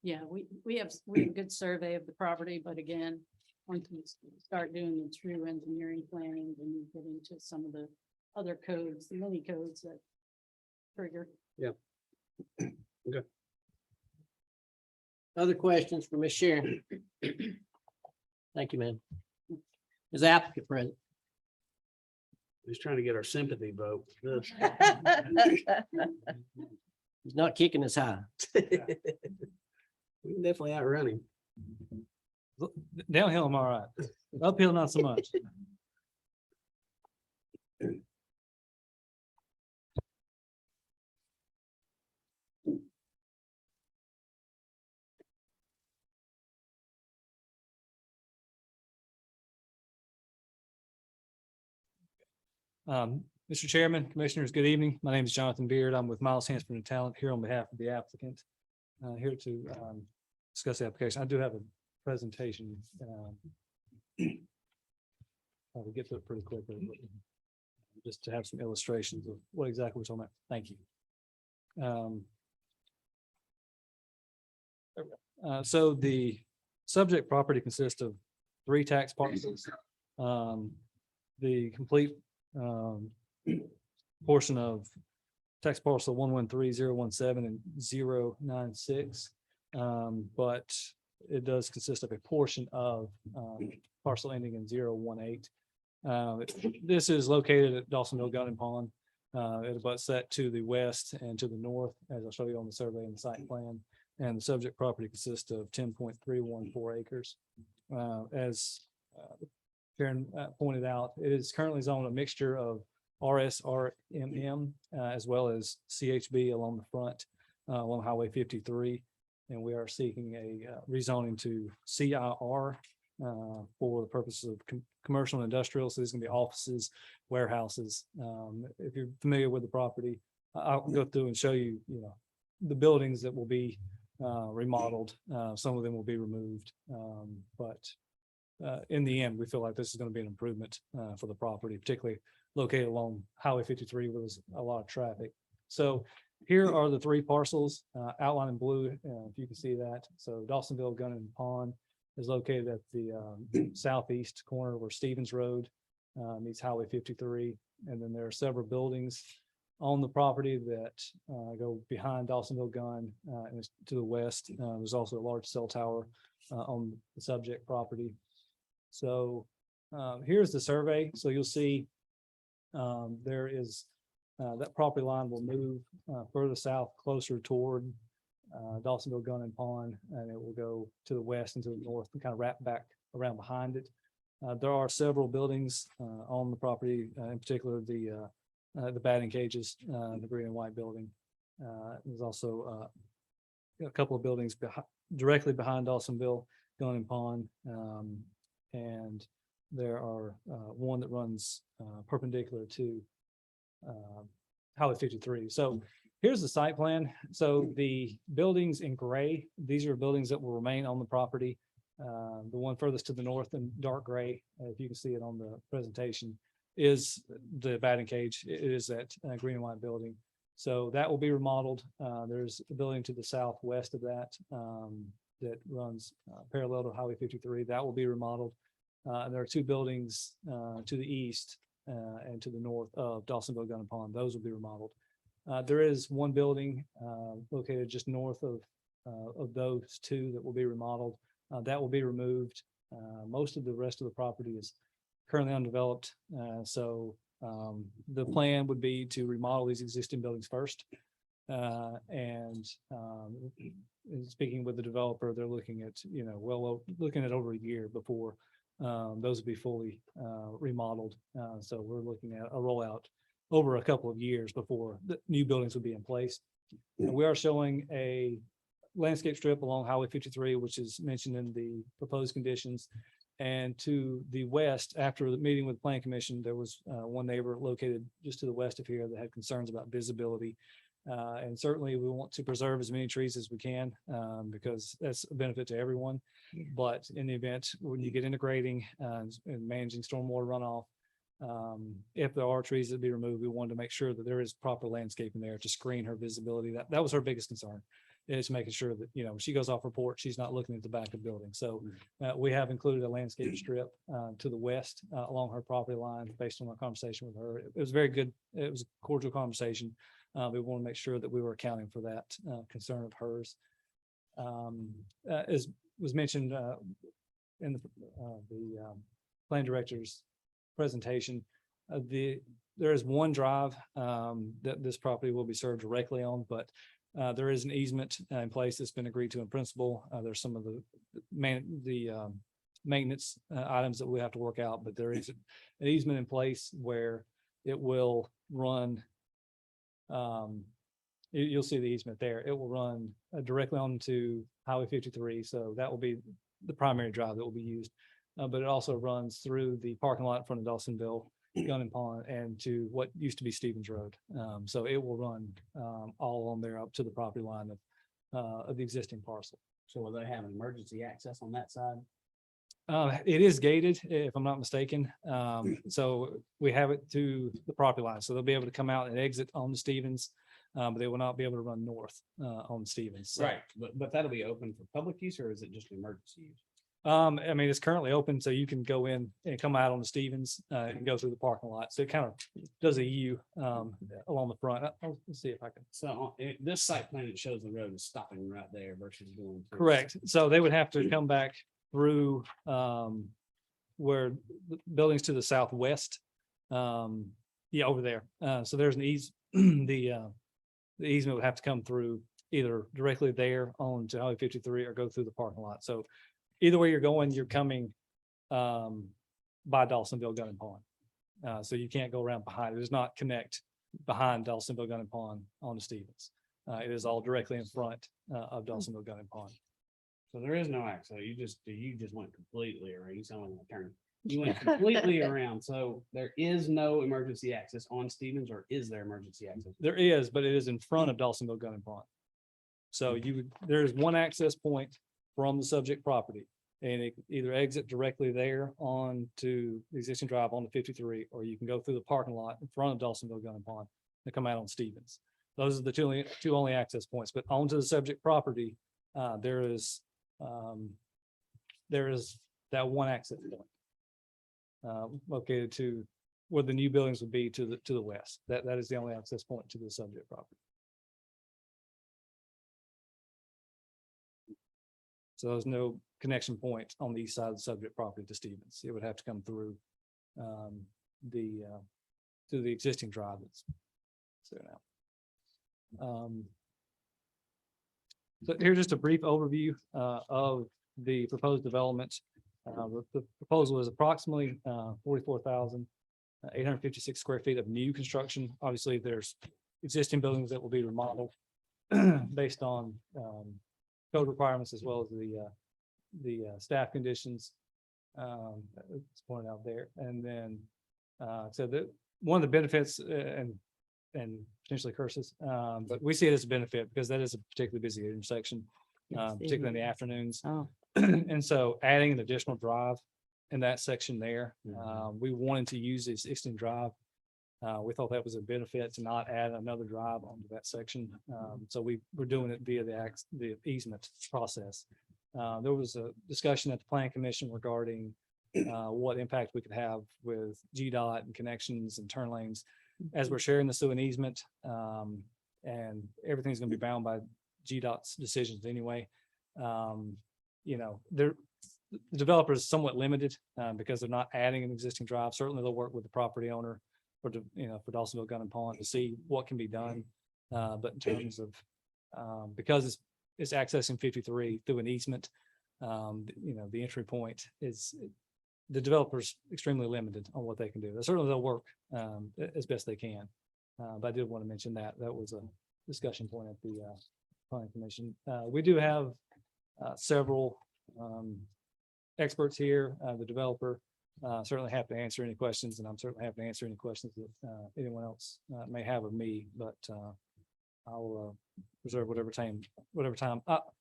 Yeah, we have a good survey of the property, but again, once we start doing the true engineering planning, then you get into some of the other codes, the many codes that trigger. Other questions for Ms. Sharon? Thank you, ma'am. Is the applicant present? He's trying to get our sympathy vote. He's not kicking us high. We can definitely outrun him. Downhill, I'm all right. Uphill, not so much. Mr. Chairman, Commissioners, good evening. My name is Jonathan Beard. I'm with Miles Hansford and Talent here on behalf of the applicant. Here to discuss the application. I do have a presentation. I'll get to it pretty quickly, but just to have some illustrations of what exactly we're talking about. Thank you. So the subject property consists of 3 tax parcels. The complete portion of tax parcel 113,017 and 096. But it does consist of a portion of parcel ending in 018. This is located at Dawsonville Gun and Pond. It abuts that to the west and to the north, as I'll show you on the survey and site plan. And the subject property consists of 10.314 acres. As Karen pointed out, it is currently zoned a mixture of RSRMM as well as CHB along the front along Highway 53. And we are seeking a rezoning to CIR for the purposes of commercial and industrial. So there's going to be offices, warehouses. If you're familiar with the property, I'll go through and show you, the buildings that will be remodeled. Some of them will be removed. But in the end, we feel like this is going to be an improvement for the property, particularly located along Highway 53 where there's a lot of traffic. So here are the 3 parcels outlined in blue, if you can see that. So Dawsonville Gun and Pond is located at the southeast corner where Stevens Road meets Highway 53. And then there are several buildings on the property that go behind Dawsonville Gun and to the west. There's also a large cell tower on the subject property. So here's the survey. So you'll see there is that property line will move further south, closer toward Dawsonville Gun and Pond, and it will go to the west and to the north and kind of wrap back around behind it. There are several buildings on the property, in particular the batting cages, the green and white building. There's also a couple of buildings directly behind Dawsonville Gun and Pond. And there are one that runs perpendicular to Highway 53. So here's the site plan. So the buildings in gray, these are buildings that will remain on the property. The one furthest to the north in dark gray, if you can see it on the presentation, is the batting cage. It is that green and white building. So that will be remodeled. There's a building to the southwest of that that runs parallel to Highway 53. That will be remodeled. And there are two buildings to the east and to the north of Dawsonville Gun and Pond. Those will be remodeled. There is one building located just north of those two that will be remodeled. That will be removed. Most of the rest of the property is currently undeveloped. So the plan would be to remodel these existing buildings first. And speaking with the developer, they're looking at, looking at over a year before those will be fully remodeled. So we're looking at a rollout over a couple of years before the new buildings will be in place. And we are showing a landscape strip along Highway 53, which is mentioned in the proposed conditions. And to the west, after the meeting with the Planning Commission, there was one neighbor located just to the west of here that had concerns about visibility. And certainly we want to preserve as many trees as we can because that's a benefit to everyone. But in the event when you get into grading and managing stormwater runoff, if there are trees that be removed, we wanted to make sure that there is proper landscaping there to screen her visibility. That was her biggest concern, is making sure that, when she goes off her porch, she's not looking at the back of the building. So we have included a landscape strip to the west along her property line based on our conversation with her. It was very good. It was a cordial conversation. We want to make sure that we were accounting for that concern of hers. As was mentioned in the plan director's presentation, there is one drive that this property will be served directly on, but there is an easement in place that's been agreed to in principle. There's some of the maintenance items that we have to work out, but there is an easement in place where it will run. You'll see the easement there. It will run directly onto Highway 53. So that will be the primary drive that will be used. But it also runs through the parking lot in front of Dawsonville Gun and Pond and to what used to be Stevens Road. So it will run all along there up to the property line of the existing parcel. So will they have emergency access on that side? It is gated, if I'm not mistaken. So we have it to the property line. So they'll be able to come out and exit on the Stevens, but they will not be able to run north on Stevens. So, Right, but that'll be open for public use, or is it just emergency use? I mean, it's currently open, so you can go in and come out on the Stevens and go through the parking lot. So it kind of does a U along the front. Let's see if I can. So this site plan, it shows the road is stopping right there versus going. through. Correct. So they would have to come back through where the buildings to the southwest. Yeah, over there. So there's an the easement would have to come through either directly there on to Highway 53 or go through the parking lot. So either way you're going, you're coming by Dawsonville Gun and Pond. So you can't go around behind. It does not connect behind Dawsonville Gun and Pond on the Stevens. It is all directly in front of Dawsonville Gun and Pond. So there is no access. You just went completely around. You sound like an attorney. You went completely around. So there is no emergency access on Stevens, or is there emergency access? There is, but it is in front of Dawsonville Gun and Pond. So there's one access point from the subject property, and it either exit directly there on to the existing drive on the 53, or you can go through the parking lot in front of Dawsonville Gun and Pond and come out on Stevens. Those are the two only access points, but onto the subject property, there is that one access point located to where the new buildings would be to the west. That is the only access point to the subject property. So there's no connection point on the east side of the subject property to Stevens. It would have to come through through the existing drive that's there now. So here's just a brief overview of the proposed development. The proposal is approximately 44,856 square feet of new construction. Obviously, there's existing buildings that will be remodeled based on code requirements as well as the staff conditions. It's pointed out there. And then so one of the benefits and potentially curses, but we see it as a benefit because that is a particularly busy intersection, particularly in the afternoons. Oh, And so adding an additional drive in that section there, we wanted to use this existing drive. We thought that was a benefit to not add another drive onto that section. So we're doing it via the easement process. There was a discussion at the Plan Commission regarding what impact we could have with GDOT and connections and turn lanes as we're sharing this through an easement. And everything's going to be bound by GDOT's decisions anyway. The developer is somewhat limited because they're not adding an existing drive. Certainly they'll work with the property owner for Dawsonville Gun and Pond to see what can be done. But in terms of, because it's accessing 53 through an easement, the entry point is, the developer's extremely limited on what they can do. Certainly they'll work as best they can. But I did want to mention that was a discussion point at the Planning Commission. We do have several experts here. The developer certainly happy to answer any questions, and I'm certainly happy to answer any questions that anyone else may have of me, but I'll reserve whatever time.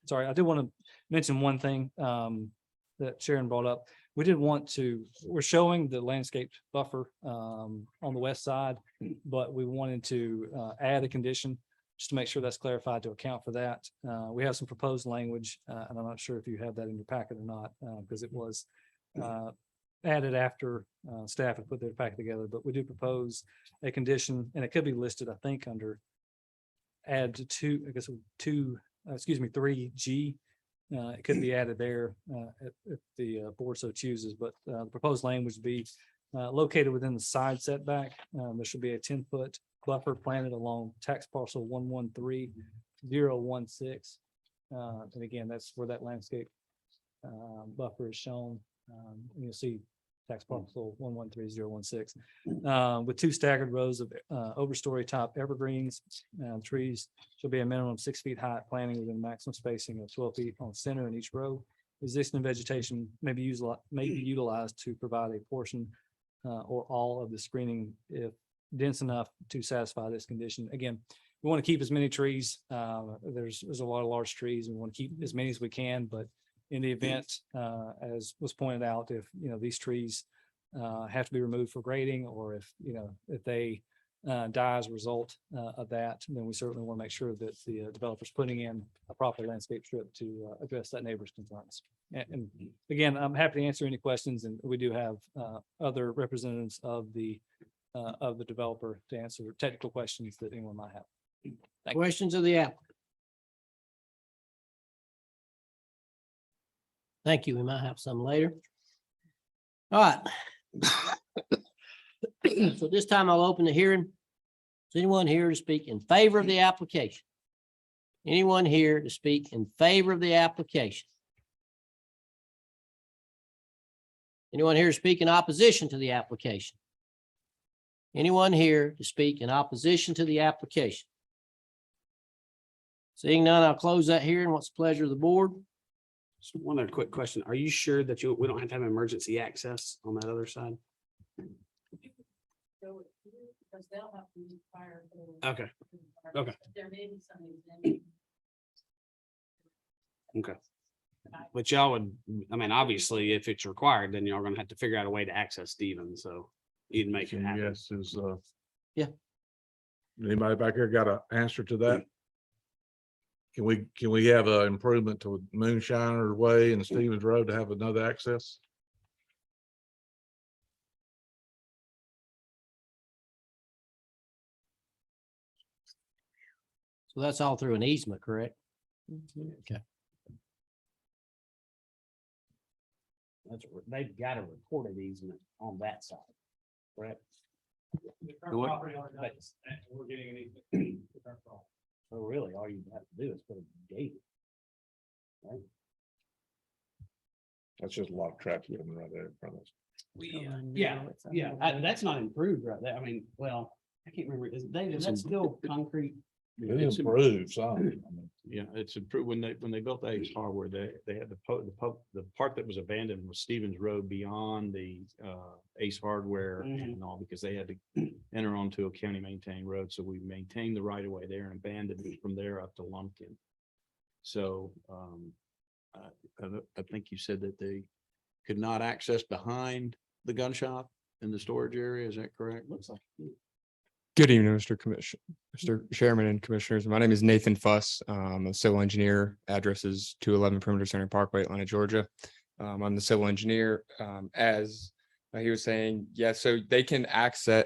Sorry, I did want to mention one thing that Sharon brought up. We're showing the landscape buffer on the west side, but we wanted to add a condition just to make sure that's clarified to account for that. We have some proposed language, and I'm not sure if you have that in your packet or not, because it was added after staff had put their packet together, but we do propose a condition, and it could be listed, I think, under add to 3G. It could be added there if the board so chooses, but the proposed language would be located within the side setback. There should be a 10-foot buffer planted along tax parcel 113016. And again, that's where that landscape buffer is shown. And you'll see tax parcel 113016 with 2 staggered rows of overstory top evergreens. Trees shall be a minimum of 6 feet high, planting within maximum spacing of 12 feet on center in each row. Existing vegetation may be utilized to provide a portion or all of the screening if dense enough to satisfy this condition. Again, we want to keep as many trees. There's a lot of large trees, and we want to keep as many as we can, but in the event, as was pointed out, if these trees have to be removed for grading, or if they die as a result of that, then we certainly want to make sure that the developer's putting in a proper landscape strip to address that neighbor's concerns. And again, I'm happy to answer any questions, and we do have other representatives of the developer to answer technical questions that anyone might have. Questions of the applicant? Thank you. We might have some later. All right. So this time I'll open the hearing. Is anyone here to speak in favor of the application? Anyone here to speak in favor of the application? Anyone here to speak in opposition to the application? Anyone here to speak in opposition to the application? Seeing none, I'll close that hearing. What's the pleasure of the board? So one other quick question. Are you sure that we don't have to have emergency access on that other side? Okay. Okay. Okay. But y'all would, obviously, if it's required, then y'all are gonna have to figure out a way to access Stevens, so you'd make it happen. Yes, Yeah. Anybody back here got an answer to that? Can we have an improvement to Moonshiner Way and Stevens Road to have another access? So that's all through an easement, correct? Okay. They've got a recorded easement on that side, correct? We're getting an easement. So really, all you have to do is put a gate That's just a lot of traffic coming right there in front of us. That's not improved right there. I mean, well, I can't remember. Is David, that's still concrete? It It's improves some. I mean, Yeah, it's improved. When they built Ace Hardware, they had the part that was abandoned was Stevens Road beyond the Ace Hardware and all, because they had to enter onto a county maintained road. So we maintained the right of way there and abandoned it from there up to Lumpkin. So I think you said that they could not access behind the gun shop in the storage area. Is that correct? Looks like. Good evening, Mr. Chairman and Commissioners. My name is Nathan Fuss. I'm a civil engineer. Address is 211 Perimeter Center Parkway, Atlanta, Georgia. I'm the civil engineer. As he was saying, yeah, so they can access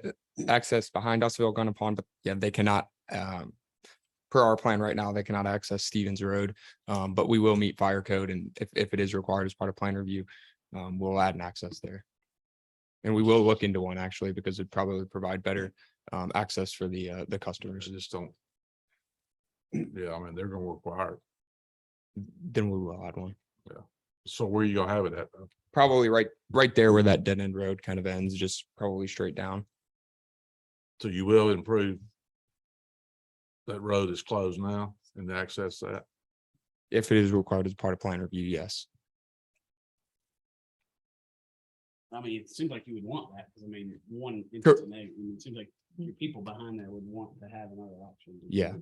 behind Dawsonville Gun Pond, but yeah, they cannot, per our plan right now, they cannot access Stevens Road. But we will meet fire code, and if it is required as part of plan review, we'll add an access there. And we will look into one actually, because it'd probably provide better access for the I customers. just don't. Yeah, I mean, they're gonna require it. Then we will add one. So where you gonna have it at? Though? Probably right there where that dead end road kind of ends, just probably straight down. So you will improve. That road is closed now and access that. If it is required as part of plan review, yes. I mean, it seems like you would want that, because I mean, one, Sure. it seems like your people behind there would want to have another option. Yeah.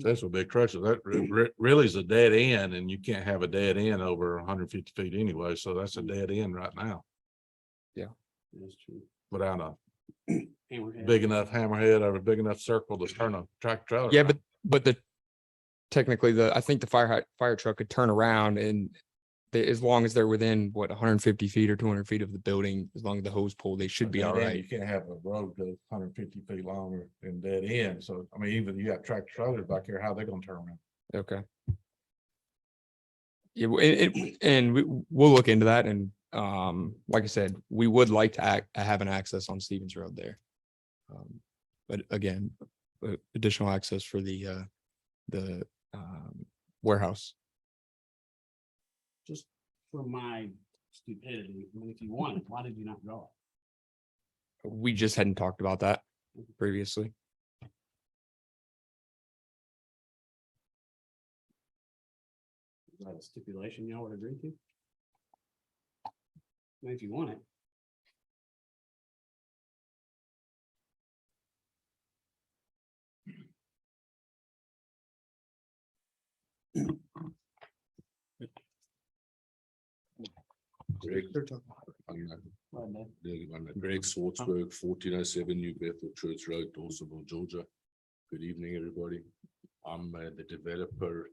That's a big crutch. That really is a dead end, and you can't have a dead end over 150 feet anyway. So that's a dead end right now That's true. without a Hammerhead. big enough hammerhead or a big enough circle to turn a tractor trailer. Yeah, around. but technically I think the fire truck could turn around, and as long as they're within 150 feet or 200 feet of the building, as long as the hose pull, they should A be dead all end, right. You can't have a road that's 150 feet longer and dead end. So I mean, even you got tractor trailers back here, how they gonna turn around? Okay. Yeah, we'll look into that, and like I said, we would like to have an access on Stevens Road there. But again, additional access for the warehouse. Just for my stupidity, I mean, if you want it, why did you not draw it? We just hadn't talked about that previously. Is that a stipulation y'all would agree to? I mean, if you want it. Greg Swartzberg, 1407 New Bethel Church Road, Dawsonville, Georgia. Good evening, everybody. I'm the developer.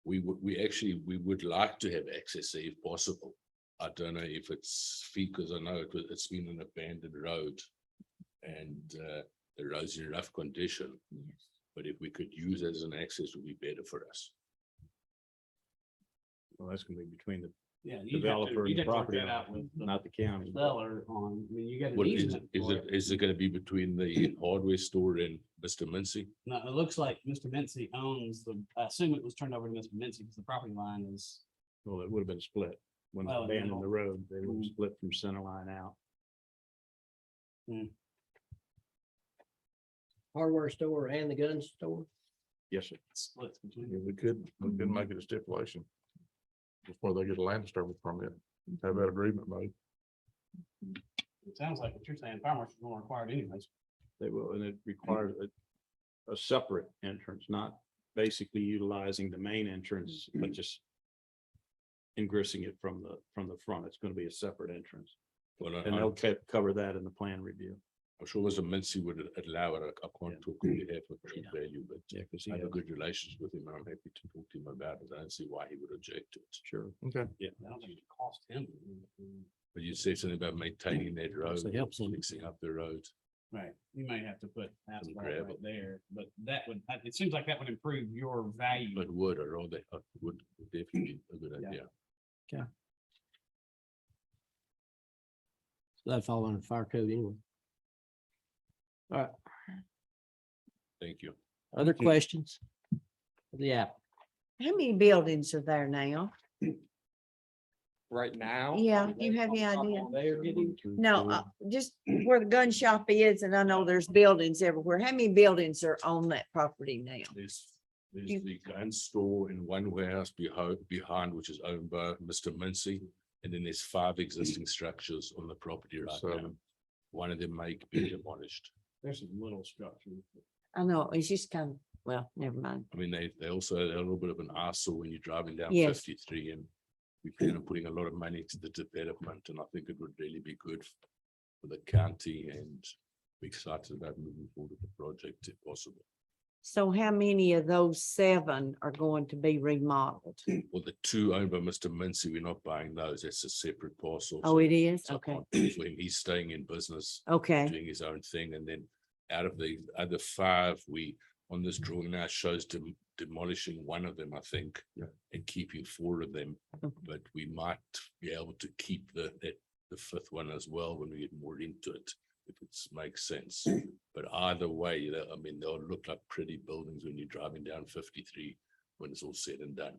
We would like to have access there if possible. I don't know if it's because I know it's been an abandoned road and the road's in rough condition. But if we could use it as an access, it would be better for us. Well, that's gonna be between the Yeah. developer and the property out owner, with the not the county. seller on, I mean, you got an What easement for it. is it gonna be between the hardware store and Mr. Mincy? No, it looks like Mr. Mincy owns I assume it was turned over to Mr. Mincy because the property line is. Well, it would have been split. When they Well, yeah. abandoned the road, they would have Mm. split from center line out. Hardware store and the gun store. Yes, sir. Splits between. Yeah, we could make it a stipulation. Before they get a land disturbance permit, have that agreement made. It sounds like what you're saying, fire marshal is going to require it anyways. They will, and it requires a separate entrance, not basically utilizing the main entrance, but just ingressing it from the front. It's gonna be a separate entrance. Well, And they'll cover that in the plan review. I'm sure Mr. Mincy would allow it. I can't talk on behalf of trade value, but Yeah, because he I have a has, good relations with him, and I'm happy to talk to him about it. I don't see why he would object to it. sure. Okay. I don't think it cost him. But you say something about maintaining that road, So it helps him. fixing up the road. Right, you might have to put asphalt gravel. right there, but that would, it seems like that would improve your value. But would, or rather, would definitely be a good Yeah. idea. So that'd fall under fire code anyway. All right, Thank you. other questions? of the app? How many buildings are there now? Right now. Yeah, you have any idea? They're getting. No, just where the gun shop is, and I know there's buildings everywhere. How many buildings are on that property now? There's You- the gun store and one warehouse behind, which is owned by Mr. Mincy. And then there's 5 existing structures on the property right now. 7. One of them may be demolished. There's some little structures. I know, it's just kind of, well, never mind. I mean, they also are a little bit of an eyesore when you're driving down Yes. 53, and we plan on putting a lot of money to the development, and I think it would really be good for the county, and we're excited about moving forward with the project if possible. So how many of those 7 are going to be remodeled? Well, the 2 owned by Mr. Mincy, we're not buying those. That's a separate parcel. Oh, so it is? it's not Okay, possible for him. He's staying in business, okay, doing his own thing, and then out of the other 5, we on this drawing now shows demolishing one of them, I think, and keeping 4 of them. Okay. But we might be able to keep the 5th one as well when we get more into it, if it makes sense. But either way, I mean, they'll look like pretty buildings when you're driving down 53 when it's all said and done.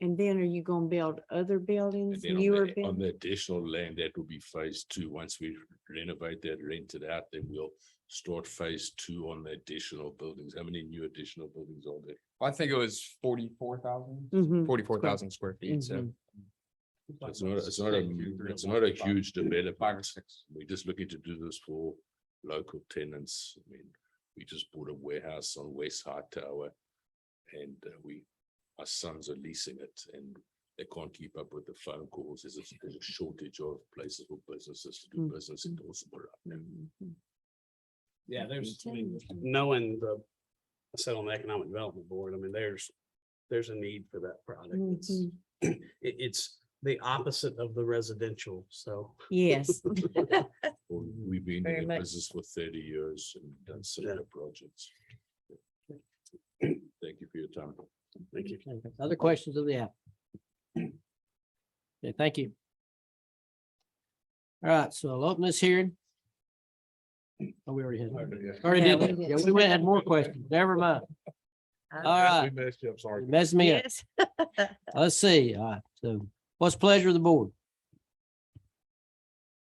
and then are you gonna build other And buildings, then newer on buildings? the additional land, that will be phase 2. Once we renovate that, rent it out, then we'll start phase 2 on the additional buildings. How many new additional buildings are there? I think it was 44,000. Mhm. 44,000 square feet, so. Mhm. It's not a huge Five or development. 6. We're just looking to do this for local tenants. I mean, we just bought a warehouse on West High Tower. And my sons are leasing it, and they can't keep up with the phone calls. There's a shortage of places for businesses to do Mm. business in Dawsonville right now. Mhm. Yeah, there's, I mean, Continue. knowing I said on the Economic Development Board, I mean, there's a need for that product. It's, Mhm. it's the opposite of the residential, so. Yes. We've been Very in much. business for 30 years and done similar projects. Thank you for your time. Thank you. Other questions of the app? Okay, thank you. All right, so I'll open this hearing. Oh, we already had. Already Yeah, did we that. did. Yeah, we went and had more questions. Never mind. All right, We messed you up, sorry. messed me up. Yes. Let's see. All right, so what's the pleasure of the board?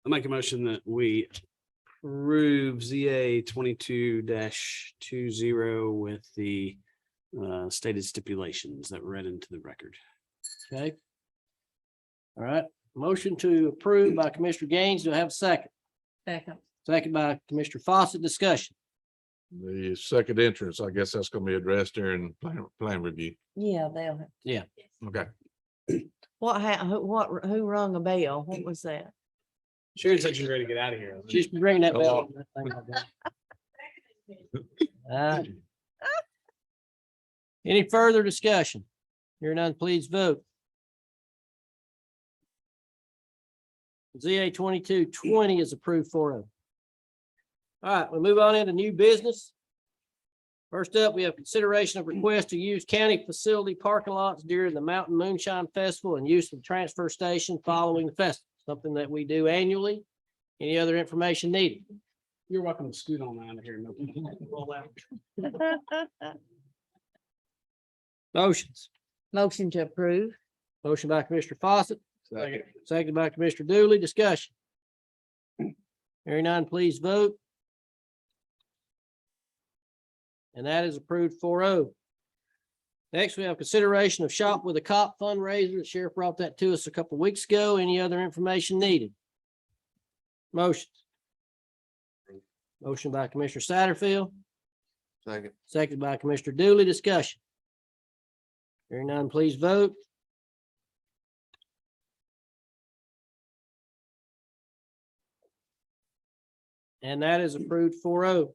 I make a motion that we approve ZA 22-20 with the stated stipulations that were read into the record. Okay. All right, motion to approve by Commissioner Gaines. Do I have a second? Second. Second by Commissioner Fawcett. Discussion. The second entrance, I guess that's gonna be addressed during plan review. Yeah, they'll have. Okay. Who rung a bell? What was that? Sharon said she's ready to get out of here. She's ringing that bell. Any further discussion? Hearing none, please vote. ZA 2220 is approved 4-0. All right, we'll move on into new business. First up, we have consideration of request to use county facility parking lots during the Mountain Moonshine Festival and use of the transfer station following the festival, something that we do annually. Any other information needed? You're welcome to scoot on out of here. No. Roll out. Motions. Motion to approve. Motion by Commissioner Fawcett, seconded by Commissioner Dooley. Discussion. Hearing none, please vote. And that is approved 4-0. Next, we have consideration of Shop with a Cop fundraiser. The sheriff brought that to us a couple weeks ago. Any other information needed? Motions. Motion by Commissioner Satterfield, Second. seconded by Commissioner Dooley. Discussion. Hearing none, please vote. And that is approved 4-0.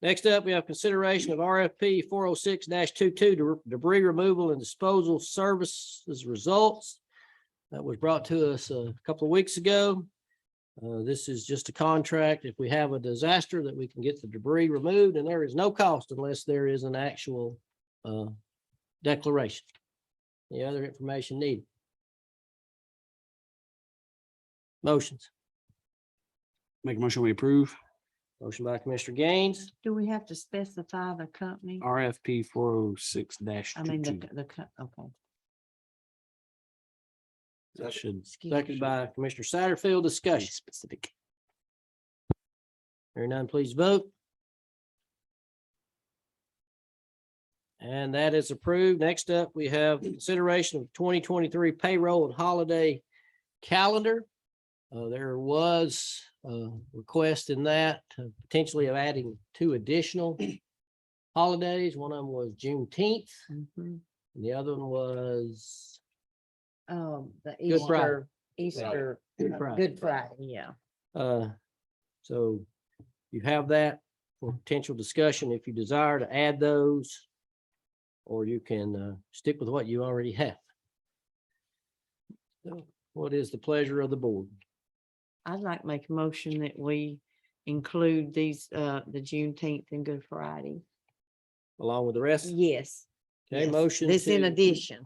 Next up, we have consideration of RFP 406-22 debris removal and disposal services results. That was brought to us a couple of weeks ago. This is just a contract. If we have a disaster, that we can get the debris removed, and there is no cost unless there is an actual declaration. Any other information needed? Motions. Make a motion, we approve. Motion by Commissioner Gaines, Do we have to specify the company? RFP 406 I mean, okay. That should. Excuse me. seconded by Commissioner Satterfield. Discussion. Specific. Hearing none, please vote. And that is approved. Next up, we have consideration of 2023 payroll and holiday calendar. There was a request in that potentially of adding 2 additional holidays. One of them was Juneteenth, Mhm. and the other one was The Good Friday. Easter, Good Friday. Good Friday, yeah. So you have that for potential discussion if you desire to add those, or you can stick with what you already have. So what is the pleasure of the board? I'd like to make a motion that we include these, the Juneteenth and Good Friday. Along with the rest? Yes. Okay, yes. motion. This in to- addition.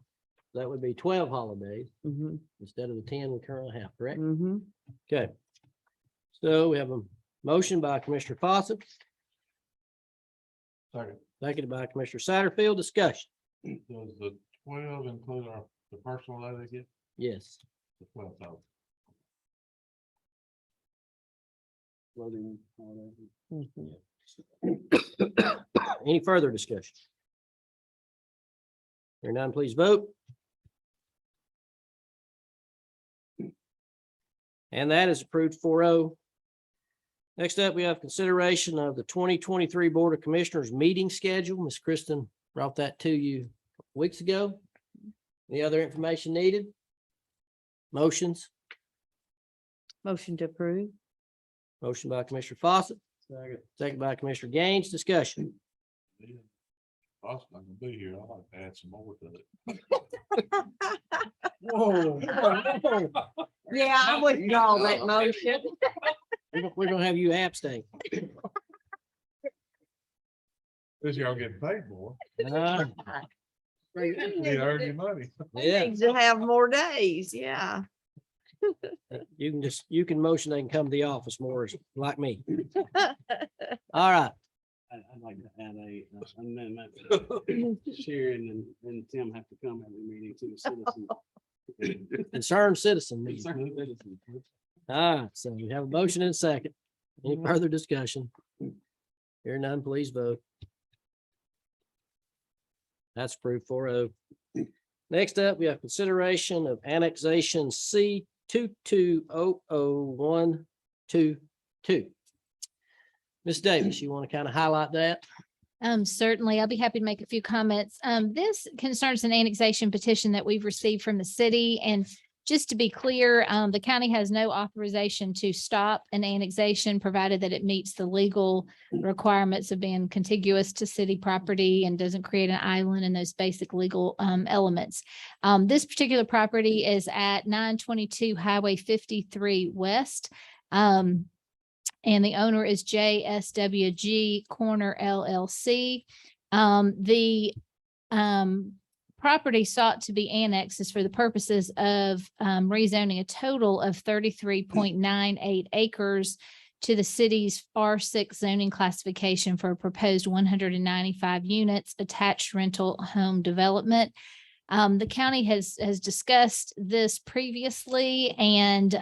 That would be 12 holidays Mm-hmm, instead of the 10 we currently have, correct? mm-hmm. Okay. So we have a motion by Commissioner Fawcett. Seconded by Commissioner Satterfield. Discussion. Does the 12 include the personal that they get? Yes. The 12,000. Any further discussion? Hearing none, please vote. And that is approved 4-0. Next up, we have consideration of the 2023 Board of Commissioners meeting schedule. Ms. Kristen brought that to you weeks ago. Any other information needed? Motions? Motion to approve. Motion by Commissioner Fawcett. Second by Commissioner Gaines. Discussion. Boston, I can be here. I'd like to add some more to it. Whoa. Yeah, I wouldn't call that motion. We're gonna have you abstain. This y'all getting paid more. Uh, You earn your money. Yeah, Needs to have more days, yeah. you can motion, they can come to the office more like me. All right, I'd like to add a amendment. Sharon and Tim have to come every meeting to the citizens. concerned citizen. meeting. Concerned citizens. All right, so we have a motion and a second. Any further discussion? Hear none, please vote. That's approved 4-0. Next up, we have consideration of annexation C 2200122. Ms. Davis, you want to kind of highlight that? Certainly, I'll be happy to make a few comments. This concerns an annexation petition that we've received from the city. And just to be clear, the county has no authorization to stop an annexation, provided that it meets the legal requirements of being contiguous to city property and doesn't create an island and those basic legal elements. This particular property is at 922 Highway 53 West. And the owner is JSWG Corner LLC. The property sought to be annexed is for the purposes of rezoning a total of 33.98 acres to the city's R6 zoning classification for a proposed 195 units attached rental home development. The county has discussed this previously, and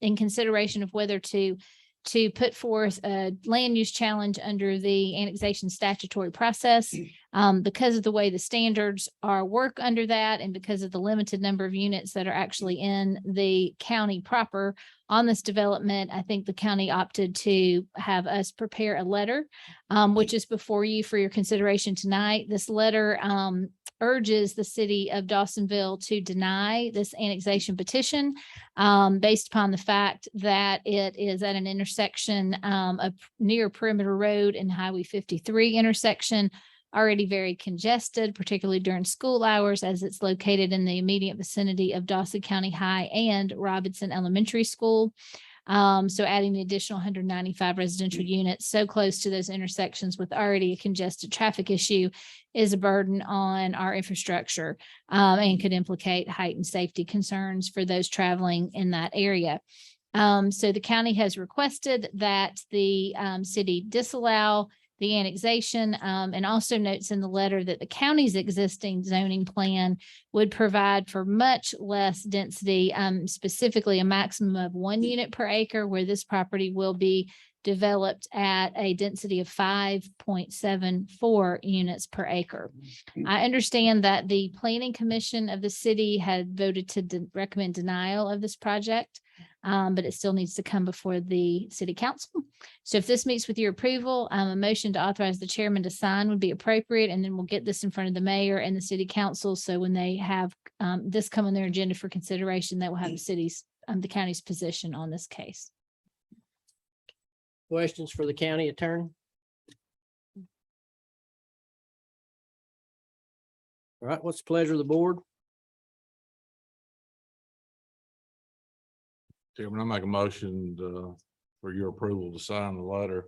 in consideration of whether to put forth a land use challenge under the annexation statutory process. Because of the way the standards work under that, and because of the limited number of units that are actually in the county proper on this development, I think the county opted to have us prepare a letter, which is before you for your consideration tonight. This letter urges the city of Dawsonville to deny this annexation petition based upon the fact that it is at an intersection of near Perimeter Road and Highway 53 intersection, already very congested, particularly during school hours, as it's located in the immediate vicinity of Dawson County High and Robinson Elementary School. So adding the additional 195 residential units so close to those intersections with already a congested traffic issue is a burden on our infrastructure and could implicate heightened safety concerns for those traveling in that area. So the county has requested that the city disallow the annexation, and also notes in the letter that the county's existing zoning plan would provide for much less density, specifically a maximum of 1 unit per acre, where this property will be developed at a density of 5.74 units per acre. I understand that the planning commission of the city had voted to recommend denial of this project, but it still needs to come before the city council. So if this meets with your approval, a motion to authorize the chairman to sign would be appropriate, and then we'll get this in front of the mayor and the city council. So when they have this come on their agenda for consideration, that will have the county's position on this case. Questions for the county attorney? All right, what's the pleasure of the board? Chairman, I make a motion for your approval to sign the letter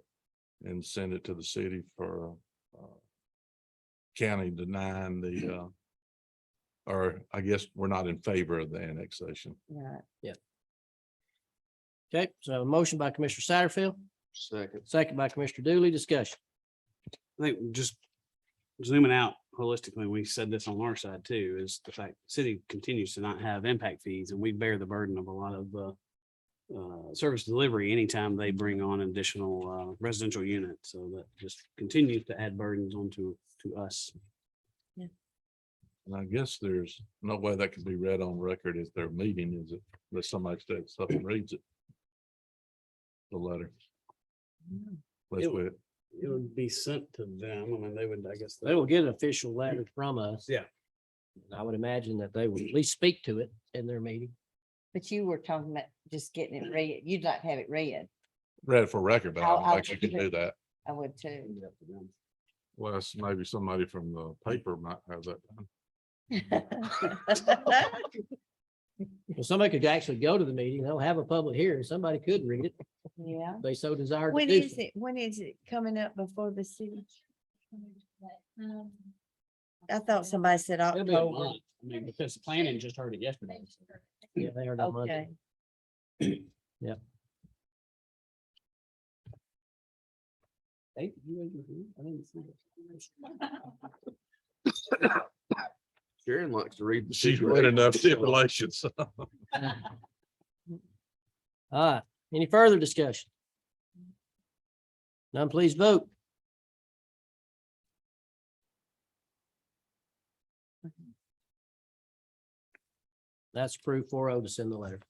and send it to the city for county denying the or I guess we're not in favor of the annexation. Right. Okay, so a motion by Commissioner Satterfield, second by Commissioner Dooley. Discussion. I think just zooming out holistically, we said this on our side too, is the fact the city continues to not have impact fees, and we bear the burden of a lot of service delivery anytime they bring on additional residential units. So that just continues to add burdens onto us. And I guess there's no way that can be read on record as their meeting, is it? Unless somebody steps up and reads it. The letter. Let's It- wait. It would be sent to them. I mean, they would, I guess. They will get an official letter from us. Yeah. I would imagine that they would at least speak to it in their meeting. But you were talking about just getting it read. You'd like to have it read. Read for record, but I don't think you can do that. I would too. Well, maybe somebody from the paper might have that done. Well, somebody could actually go to the meeting. They'll have a public hearing. Somebody could read it Yeah. if they so desired to When do is so. it? When is it coming up before the city? I thought somebody said It'll be a October. month. I mean, because planning just heard it yesterday. Yeah, they heard it on Monday. Okay. Yep. Hey, you raised your hand? I didn't see it. Sharon likes to read. She's read enough stipulations. All right, any further discussion? None, please vote. That's approved 4-0 to send the letter.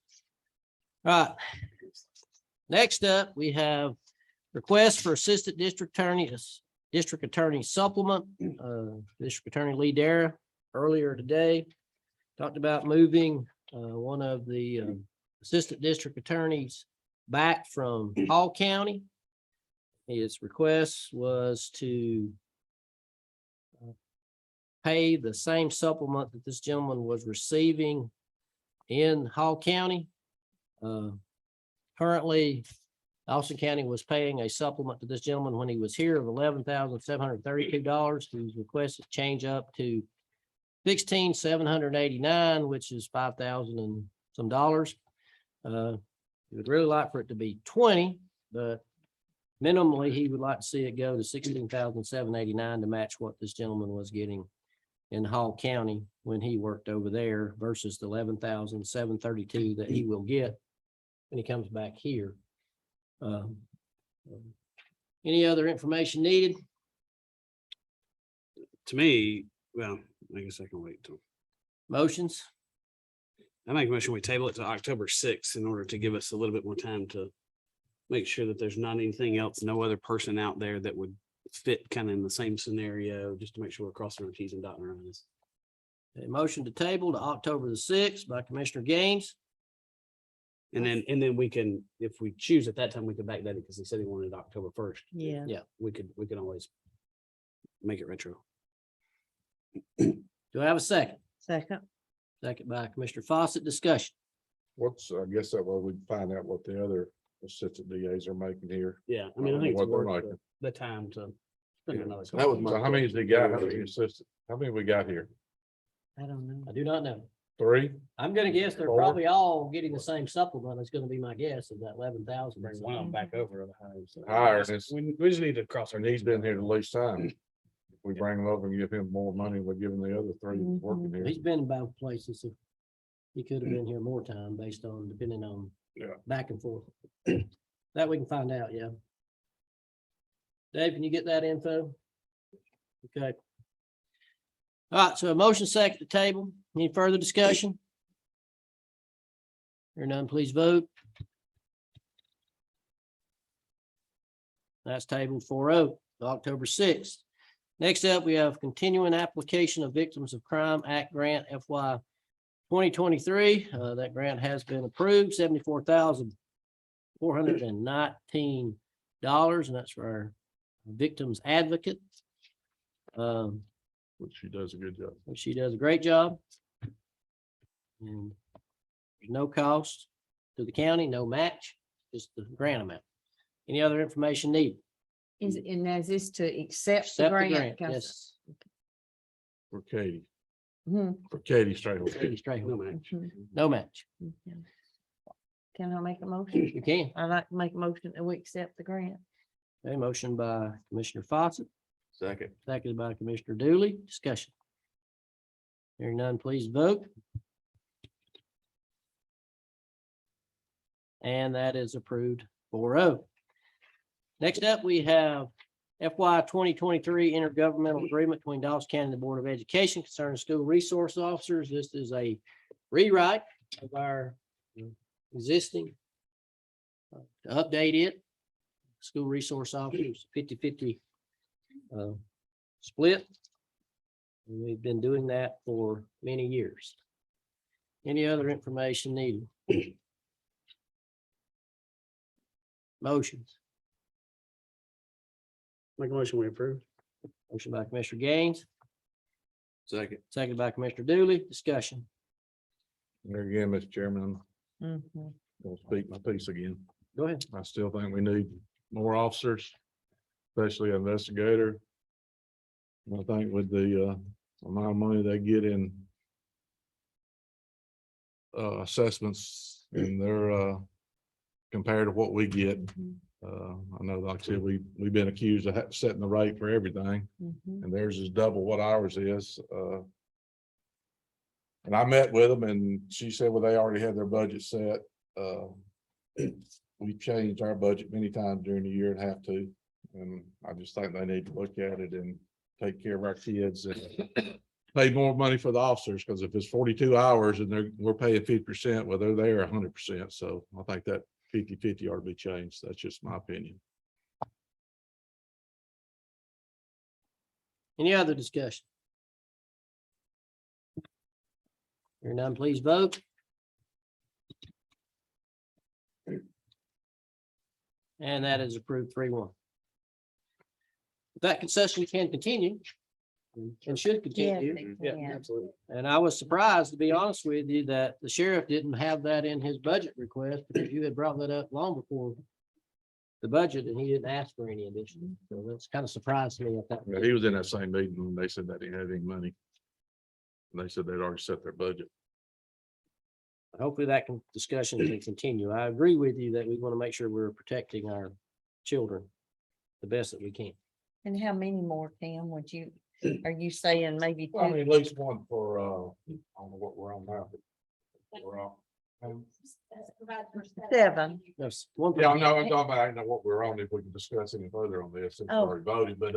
All right. Next up, we have request for Assistant District Attorney supplement. District Attorney Lee Dara earlier today talked about moving one of the Assistant District Attorneys back from Hall County. His request was to pay the same supplement that this gentleman was receiving in Hall County. Currently, Austin County was paying a supplement to this gentleman when he was here of $11,732. He's requested change up to $16,789, which is $5,000 and some dollars. He would really like for it to be 20, but minimally, he would like to see it go to $16,789 to match what this gentleman was getting in Hall County when he worked over there versus the $11,732 that he will get when he comes back here. Any other information needed? To me, well, I guess I can wait till. Motions? I make a motion, we table it to October 6th in order to give us a little bit more time to make sure that there's not anything else, no other person out there that would fit kind of in the same scenario, just to make sure we're crossing our T's and dotting our I's. A motion to table to October the 6th by Commissioner Gaines. And then we can, if we choose at that time, we could backdate it because he said he wanted October 1st. Yeah. Yeah. We could always make it retro. Do I have a second? Second. Second by Commissioner Fawcett. Discussion. I guess that way we'd find out what the other assistant DAs are making here. Yeah, I mean, I think it's What they're worth making. the time to spend another. That was So how many has he got? How many assistant? How many we got here? I don't know. I do not know. 3? I'm gonna guess they're Four. probably all getting the same supplement. It's gonna be my guess of that 11,000. Bring one of them back over to the home. so- Higher, it's- We just need to cross our. And he's been here the least time. If we bring him over and give him more money, we're giving the other 3 that's working here. He's been in both places. So he could have been here more time based on, depending on Yeah. back and forth. That we can find out, yeah. Dave, can you get that info? Okay. All right, so a motion second to table. Any further discussion? Hearing none, please vote. That's tabled 4-0, October 6th. Next up, we have continuing application of Victims of Crime Act Grant FY 2023. That grant has been approved, $74,419, and that's for our victims advocate. Which she does a good job. She does a great job. And there's no cost to the county, no match, just the grant amount. Any other information needed? And is this to accept the Accept the grant? grant, Council? yes. For Katie, Mhm. for Katie Strayhorn. Katie Strayhorn. No match. Mhm. No match. Okay. Can I make a motion? You can. I'd like to make a motion that we accept the grant. A motion by Commissioner Fawcett, Second. seconded by Commissioner Dooley. Discussion. Hearing none, please vote. And that is approved 4-0. Next up, we have FY 2023 intergovernmental agreement between Dawson County and the Board of Education concerning school resource officers. This is a rewrite of our existing to update it. School resource officers 50-50 split. And we've been doing that for many years. Any other information needed? Motions. Make a motion, we approve. Motion by Commissioner Gaines, Second. seconded by Commissioner Dooley. Discussion. There again, Mr. Chairman, Mhm. I'm gonna speak my piece again. Go ahead. I still think we need more officers, especially investigator. And I think with the amount of money they get in assessments and their compared to what we get. I know, like I said, we've been accused of setting the rate for everything, Mhm. and theirs is double what ours is. And I met with them and she said, well, they already had their budget set. We changed our budget many times during the year and have to. And I just think they need to look at it and take care of our kids and pay more money for the officers, because if it's 42 hours and we're paying 50%, well, they're there 100%. So I think that 50-50 ought to be changed. That's just my opinion. Any other discussion? Hearing none, please vote. And that is approved 3-1. That concession can continue and should continue. Yes, it can. Absolutely. And I was surprised, to be honest with you, that the sheriff didn't have that in his budget request, because you had brought that up long before the budget and he didn't ask for any addition. So that's kind of surprised me at that. Yeah, he was in that same meeting and they said that he didn't have any money. And they said they'd already set their budget. Hopefully that discussion can continue. I agree with you that we want to make sure we're protecting our children the best that we can. And how many more, Tim, are you saying maybe Well, I two? mean, at least one for, I don't know what we're on now. but we're on. Seven. Yes, one. Yeah, no, I'm talking about, I don't know what we're on, if we can discuss any further on this, since we Oh. already voted, but,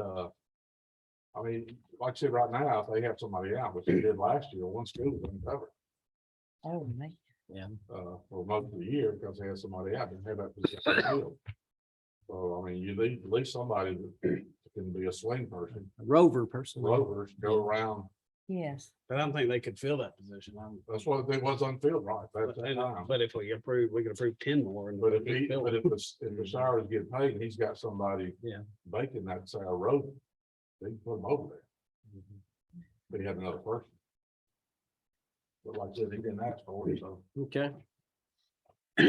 I mean, like I said, right now, if they have somebody out, which they did last year, one school was uncovered, Oh, man. for most of the year, because they had somebody out, didn't have that position filled. So, I mean, you need at least somebody that can be a swing person, Rover person. rovers, go around, Yes. But I don't think they could fill that position. that's what it was unfilled, right? That's that time. But if we approve, we could approve 10 more. and But if we can't fill it. if the salaries get paid, and he's got somebody. Yeah. Making that say a road, they can put him over there. But he had another person. But like I said, he didn't ask for it, so. Okay.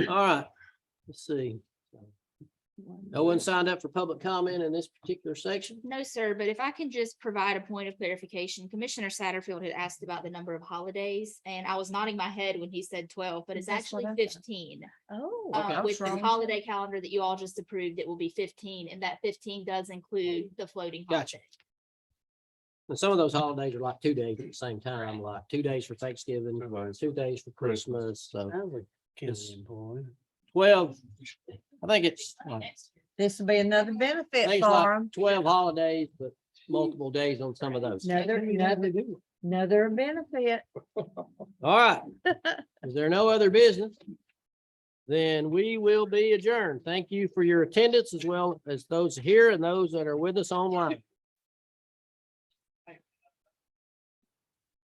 All right, let's see. No one signed up for public comment in this particular section. No, sir, but if I can just provide a point of clarification, Commissioner Satterfield had asked about the number of holidays, and I was nodding my head when he said 12, but it's That's what actually I thought. 15. Oh. With the holiday calendar that you all just approved, it will be 15, and that 15 does include the floating Gotcha. holiday. And some of those holidays are like 2 days at the same time, like 2 days for Thanksgiving, 2 days for Christmas, so. I was a county It's- employee. 12, I think it's, This will be another I benefit think it's for like them. 12 holidays, but multiple days on some of those. Another benefit. All right. Is there no other business? Then we will be adjourned. Thank you for your attendance as well as those here and those that are with us online.